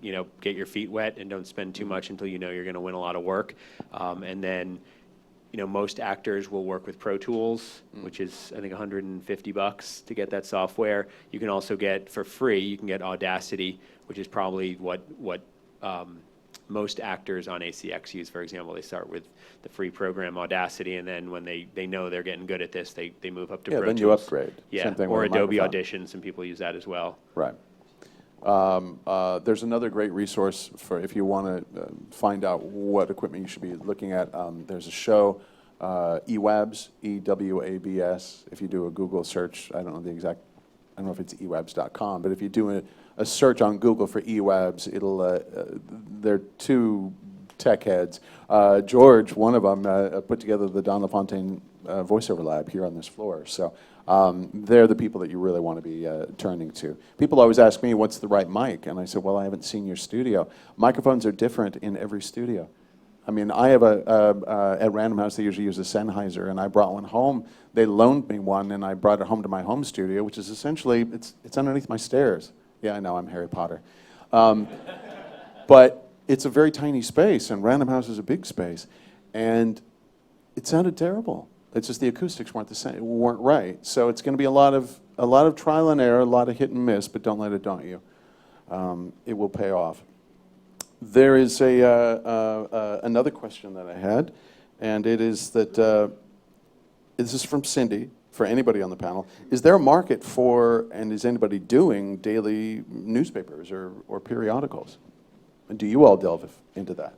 get your feet wet and don't spend too much until you're going to win a lot of work. And then, most actors will work with Pro Tools, which is, I think, $150 to get that software. You can also get, for free, you can get Audacity, which is probably what most actors on ACX use. For example, they start with the free program Audacity, and then when they know they're getting good at this, they move up to Pro Tools. Yeah, then you upgrade. Yeah, Same thing or with Adobe microphone. Audition. Some people use that as well. Right. There's another great resource for if you want to find out what equipment you should be looking at. There's a show, eWabs, EWABS. If you do a Google search, I don't know if it's ewabs.com, but if you do a search on Google for eWabs, they're 2 tech heads. George, one of them, put together the Don LaFontaine voiceover lab here on this floor. So they're the people that you really want to be turning to. People always ask me, what's the right mic? And I said, well, I haven't seen your studio. Microphones are different in every studio. I mean, I have at Random House, they usually use a Sennheiser, and I brought one home. They loaned me one, and I brought it home to my home studio, which is essentially, it's underneath my stairs. Yeah, I know, I'm Harry Potter. But it's a very tiny space, and Random House is a big space. And it sounded terrible. It's just the acoustics weren't right. So it's going to be a lot of trial and error, a lot of hit and miss, but don't let it daunt you. It will pay off. There is another question that I had, and it is that, this is from Cindy, for anybody on the panel. Is there a market for, and is anybody doing daily newspapers or periodicals? And do you all delve into that?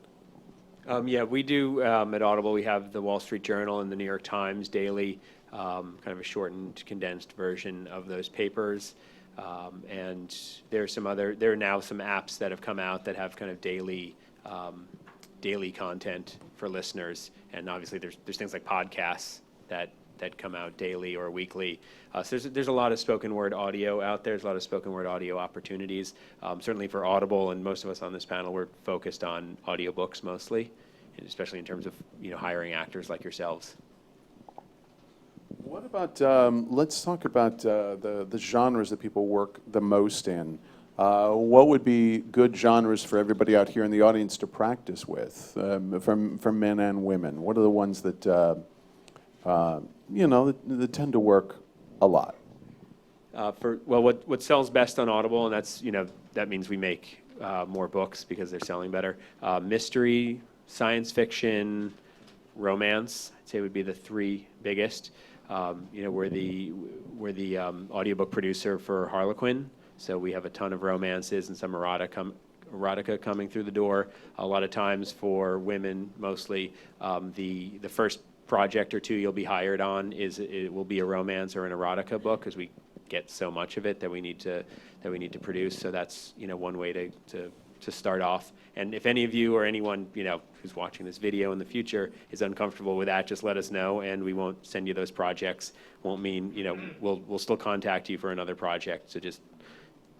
Yeah, we do at Audible. We have the Wall Street Journal and the New York Times daily, kind of a shortened, condensed version of those papers. And there are now some apps that have come out that have kind of daily content for listeners. And obviously there's things like podcasts that come out daily or weekly. So there's a lot of spoken word audio out there. There's a lot of spoken word audio opportunities. Certainly for Audible, and most of us on this panel, we're focused on audiobooks mostly, and especially in terms of hiring actors like yourselves. What about, let's talk about the genres that people work the most in. What would be good genres for everybody out here in the audience to practice with, for men and women? What are the ones that, that tend to work a lot? What sells best on Audible, and that's, that means we make more books because they're selling better. Mystery, science fiction, romance, I'd say would be the 3 biggest. We're the audiobook producer for Harlequin, so we have a ton of romances and some erotica coming through the door. A lot of times for women, mostly, the first project or 2 you'll be hired on it will be a romance or an erotica book, because we get so much of it that we need to produce. So that's one way to to start off. And if any of you or anyone, who's watching this video in the future is uncomfortable with that, just let us know, and we won't send you those projects. Won't mean, we'll still contact you for another project. So just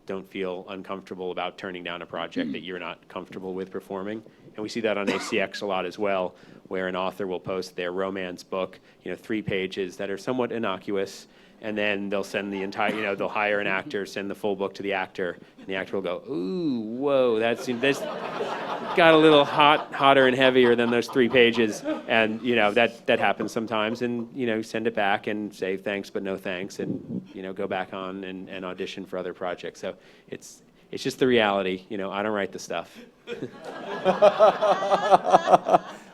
don't feel uncomfortable about turning down a project that you're not comfortable with performing. And we see that on ACX a lot as well, where an author will post their romance book, 3 pages that are somewhat innocuous, and then they'll send the entire, they'll hire an actor, send the full book to the actor, and the actor will go, ooh, whoa, this got a little hotter and heavier than those 3 pages, and that happens sometimes, and send it back and say thanks but no thanks, and go back on and audition for other projects. So it's just the reality. I don't write the stuff.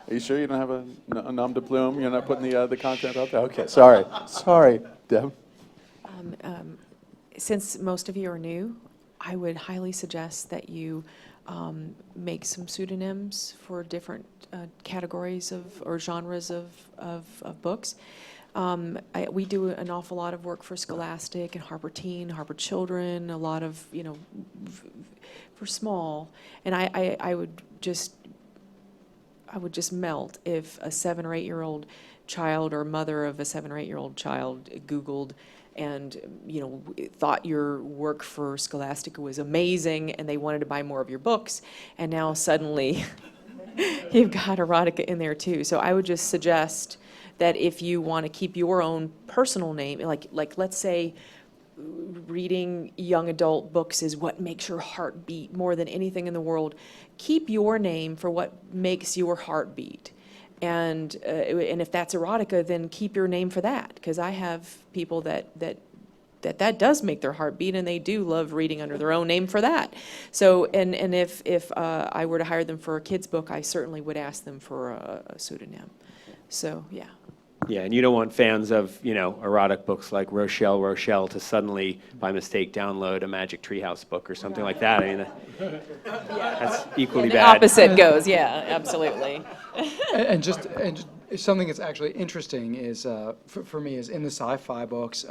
Are you sure you don't have a nom de plume? You're not putting the content out there? Okay, sorry, Deb. Since most of you are new, I would highly suggest that you make some pseudonyms for different categories or genres of books. We do an awful lot of work for Scholastic and Harper Teen, Harper Children, a lot of, for small. And I would just melt if a 7 or 8 year old child or mother of a 7 or 8 year old child Googled and thought your work for Scholastica was amazing and they wanted to buy more of your books, and now suddenly you've got erotica in there too. So I would just suggest that if you want to keep your own personal name, like let's say reading young adult books is what makes your heart beat more than anything in the world, keep your name for what makes your heart beat. And if that's erotica, then keep your name for that, because I have people that does make their heart beat, and they do love reading under their own name for that. So, and if I were to hire them for a kid's book, I certainly would ask them for a pseudonym. So, yeah. Yeah, and you don't want fans of, erotic books like Rochelle to suddenly, by mistake, download a Magic Treehouse book or something like that. I mean, that's equally The bad. opposite goes, yeah, absolutely. And just something that's actually interesting is, for me, is in the sci-fi books,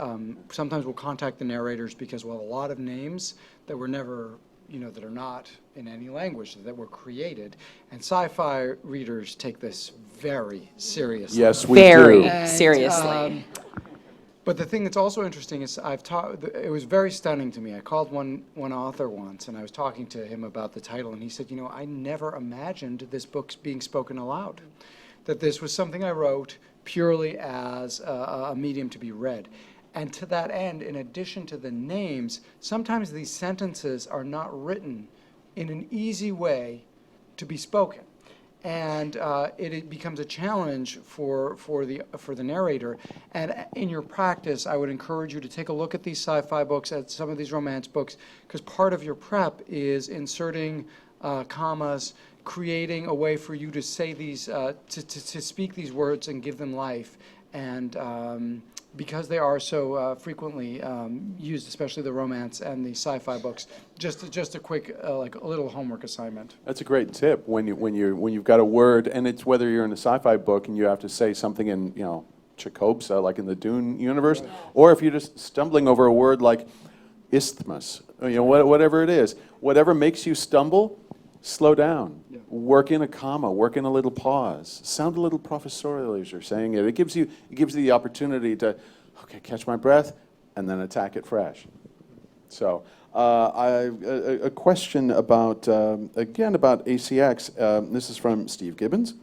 sometimes we'll contact the narrators because we'll have a lot of names that were never, that are not in any language, that were created. And sci-fi readers take this very seriously. Yes, we Very do. seriously. But the thing that's also interesting is it was very stunning to me. I called one author once, and I was talking to him about the title, and he said, I never imagined this book being spoken aloud, that this was something I wrote purely as a medium to be read. And to that end, in addition to the names, sometimes these sentences are not written in an easy way to be spoken. And it becomes a challenge for the narrator. And in your practice, I would encourage you to take a look at these sci-fi books, at some of these romance books, because part of your prep is inserting commas, creating a way for you to say these, to speak these words and give them life. And because they are so frequently used, especially the romance and the sci-fi books, just a quick like a little homework assignment. That's a great tip when you've got a word, and it's whether you're in a sci-fi book and you have to say something in Chekhovsa, like in the Dune universe, or if you're just stumbling over a word like isthmus, whatever it is, whatever makes you stumble, slow down. Yeah. Work in a comma, work in a little pause. Sound a little professorial as you're saying it. It gives you the opportunity to, catch my breath, and then attack it fresh. So, a question about about ACX. This is from Steve Gibbons.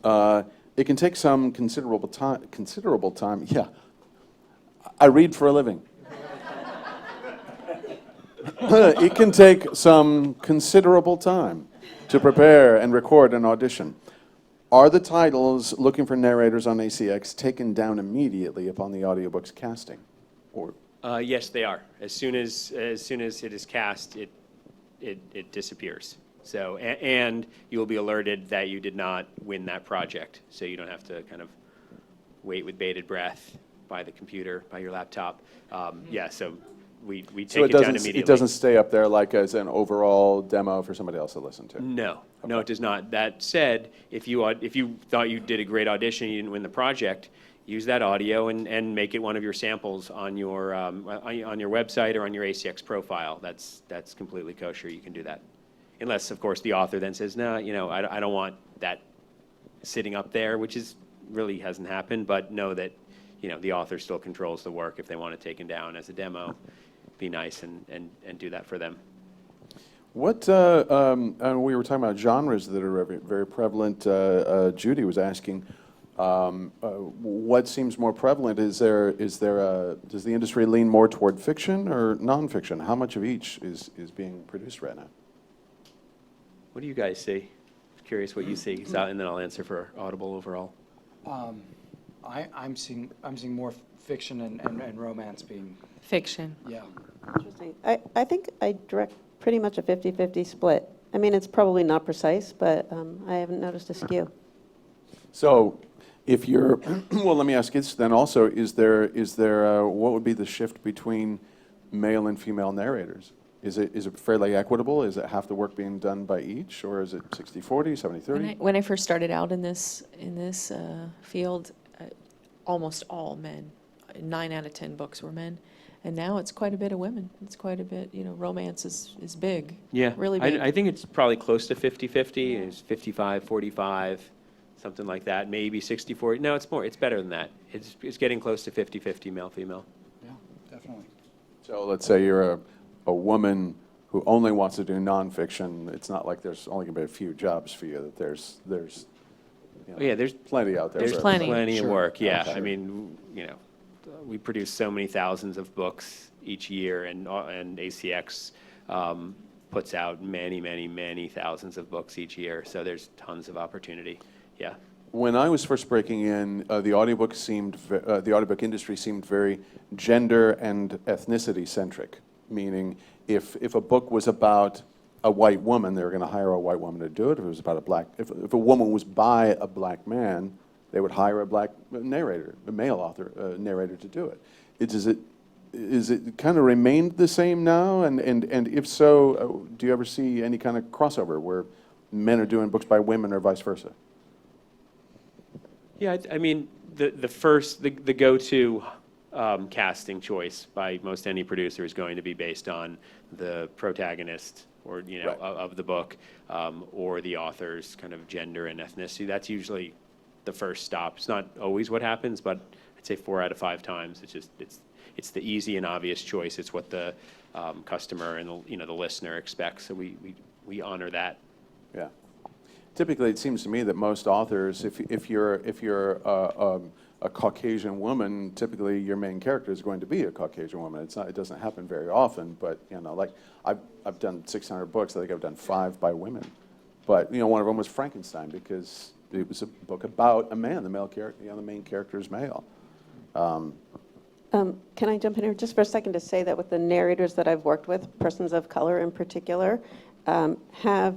It can take some considerable time. Yeah, I read for a living. It can take some considerable time to prepare and record an audition. Are the titles looking for narrators on ACX taken down immediately upon the audiobook's casting? Or Yes, they are. As soon as it is cast, it disappears. So, and you will be alerted that you did not win that project. So you don't have to kind of wait with bated breath by the computer, by your laptop. So we take it down immediately. It doesn't stay up there like as an overall demo for somebody else to listen to? No, it does not. That said, if you thought you did a great audition and you didn't win the project, use that audio and make it one of your samples on your website or on your ACX profile. That's completely kosher. You can do that. unless, of course, the author then says, no, I don't want that sitting up there, which is really hasn't happened, but know that, the author still controls the work. If they want to take them down as a demo, be nice and do that for them. What, we were talking about genres that are very prevalent. Judy was asking, what seems more prevalent? Does the industry lean more toward fiction or nonfiction? How much of each is being produced right now? What do you guys see? Curious what you see, and then I'll answer for Audible overall. I'm seeing more fiction and romance being, Fiction. yeah. Interesting. I think I direct pretty much a 50-50 split. I mean, it's probably not precise, but I haven't noticed a skew. So, if you're, well, let me ask this then also, is there what would be the shift between male and female narrators? Is it fairly equitable? Is it half the work being done by each, or is it 60-40, 70-30? When I first started out in this field, almost all men. 9 out of 10 books were men, and now it's quite a bit of women. It's quite a bit. Romance is big. Yeah, really big. I think it's probably close to 50-50. It's 55-45, something like that. Maybe 60-40. No, it's more. It's better than that. It's getting close to 50-50 male-female. Yeah, definitely. So let's say you're a woman who only wants to do nonfiction. It's not like there's only going to be a few jobs for you. That there's Yeah, there's plenty out there. There's for plenty. everybody. plenty of Sure. work. Yeah, Okay. I mean, we produce so many thousands of books each year, and ACX puts out many thousands of books each year. So there's tons of opportunity. Yeah. When I was first breaking in, the audiobook industry seemed very gender and ethnicity centric. Meaning, if a book was about a white woman, they were going to hire a white woman to do it. If it was about if a woman was by a black man, they would hire a black narrator, a male author narrator to do it. Is it kind of remained the same now? And if so, do you ever see any kind of crossover where men are doing books by women or vice versa? Yeah, I mean, the go-to casting choice by most any producer is going to be based on the protagonist or Right. of the book, or the author's kind of gender and ethnicity. That's usually the first stop. It's not always what happens, but I'd say 4 out of 5 times it's the easy and obvious choice. It's what the customer and the listener expects. So we honor that. Yeah. Typically, it seems to me that most authors, if you're a Caucasian woman, typically your main character is going to be a Caucasian woman. It doesn't happen very often, but like I've done 600 books. I think I've done 5 by women, but one of them was Frankenstein because it was a book about a man. The male character, the main character is male. Can I jump in here just for a second to say that with the narrators that I've worked with, persons of color in particular, have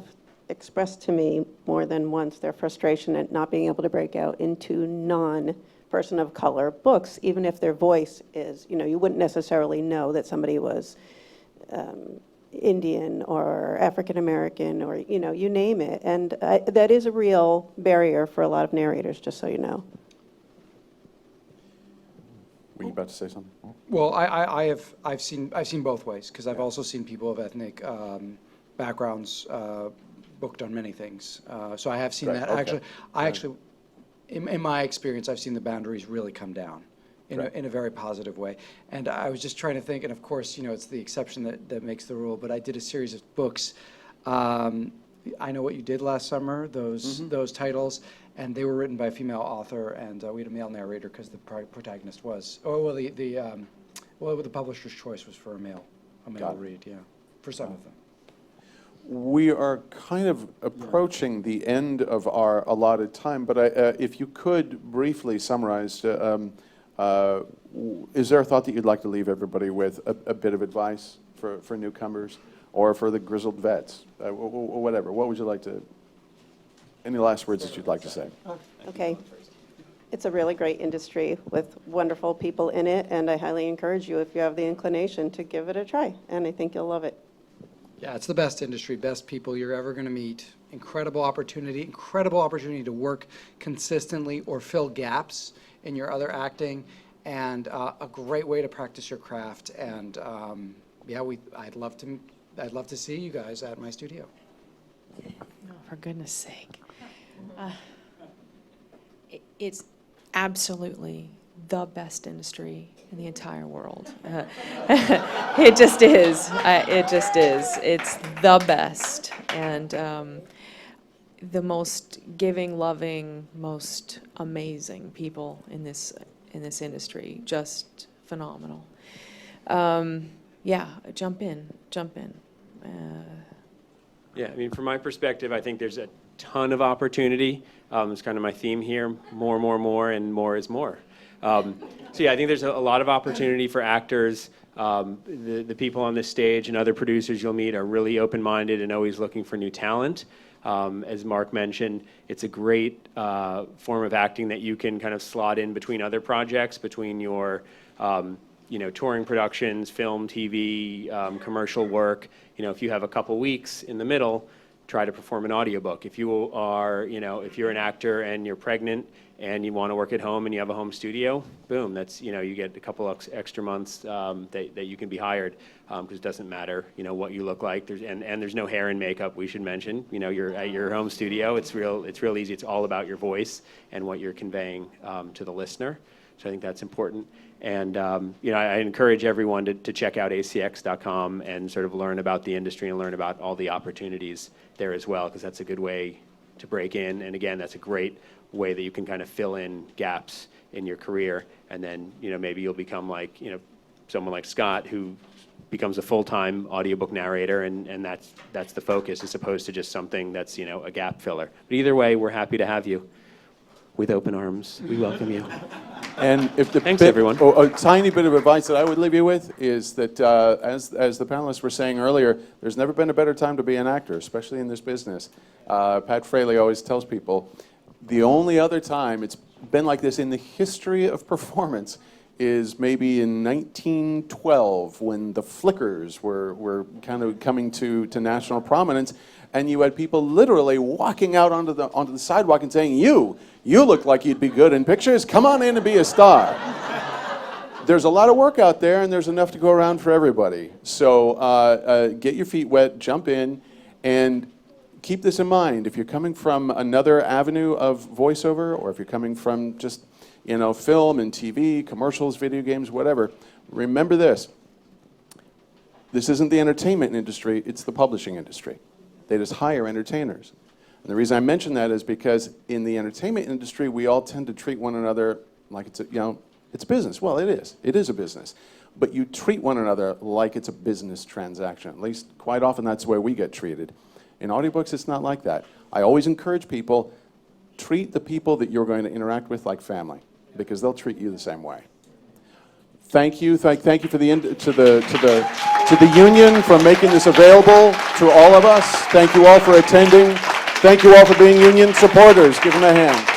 expressed to me more than once their frustration at not being able to break out into non-person of color books, even if their voice is, you wouldn't necessarily know that somebody was Indian or African American or, you name it. And that is a real barrier for a lot of narrators, just so you know. Were you about to say something? Well, I've seen both ways because I've also seen people of ethnic backgrounds booked on many things. So I have seen Right, that. okay. In my experience, I've seen the boundaries really come down in Right. a very positive way. And I was just trying to think, and of course, it's the exception that makes the rule. But I did a series of books. I Know What You Did Last Summer. Those titles. And they were written by a female author, and we had a male narrator because the protagonist was. The publisher's choice was for a male Got it. read. Yeah, for some of them. We are kind of approaching the end of our allotted time, but if you could briefly summarize, is there a thought that you'd like to leave everybody with, a bit of advice for newcomers or for the grizzled vets, whatever? What would you like to, any last words that you'd like to say? Okay. It's a really great industry with wonderful people in it, and I highly encourage you, if you have the inclination, to give it a try, and I think you'll love it. Yeah, it's the best industry, best people you're ever going to meet. Incredible opportunity to work consistently or fill gaps in your other acting, and a great way to practice your craft. And I'd love to see you guys at my studio. Oh, for goodness sake. It's absolutely the best industry in the entire world. It just is. It just is. It's the best. And the most giving, loving, most amazing people in this industry. Just phenomenal. Yeah, jump in. Yeah, I mean, from my perspective, I think there's a ton of opportunity. It's kind of my theme here, more, and more is more. So yeah, I think there's a lot of opportunity for actors. The people on this stage and other producers you'll meet are really open-minded and always looking for new talent. As Mark mentioned, it's a great form of acting that you can kind of slot in between other projects, between your touring productions, film, TV, commercial work. If you have a couple weeks in the middle, try to perform an audiobook. If you are, if you're an actor and you're pregnant and you want to work at home and you have a home studio, boom, that's, you get a couple of extra months that you can be hired, because it doesn't matter, what you look like. There's no hair and makeup, we should mention. You're at your home studio. It's real easy. It's all about your voice and what you're conveying to the listener. So I think that's important. And I encourage everyone to check out acx.com and sort of learn about the industry and learn about all the opportunities there as well, because that's a good way to break in. And again, that's a great way that you can kind of fill in gaps in your career. And then, maybe you'll become like, someone like Scott, who becomes a full-time audiobook narrator, and that's the focus, as opposed to just something that's, a gap filler. But either way, we're happy to have you with open arms. We welcome you. And if the Thanks, everyone. A tiny bit of advice that I would leave you with is that, as the panelists were saying earlier, there's never been a better time to be an actor, especially in this business. Pat Fraley always tells people, the only other time it's been like this in the history of performance is maybe in 1912, when the flickers were kind of coming to national prominence, and you had people literally walking out onto the sidewalk and saying, you look like you'd be good in pictures, come on in and be a star. There's a lot of work out there, and there's enough to go around for everybody. So get your feet wet, jump in, and keep this in mind. If you're coming from another avenue of voiceover, or if you're coming from just film and TV, commercials, video games, whatever, remember this. This isn't the entertainment industry, it's the publishing industry. They just hire entertainers. And the reason I mention that is because in the entertainment industry, we all tend to treat one another like it's it's business. Well, it is. It is a business. But you treat one another like it's a business transaction. At least quite often that's where we get treated. In audiobooks, it's not like that. I always encourage people, treat the people that you're going to interact with like family, because they'll treat you the same way. Thank you. Thank you for to the union for making this available to all of us. Thank you all for attending. Thank you all for being union supporters. Give them a hand.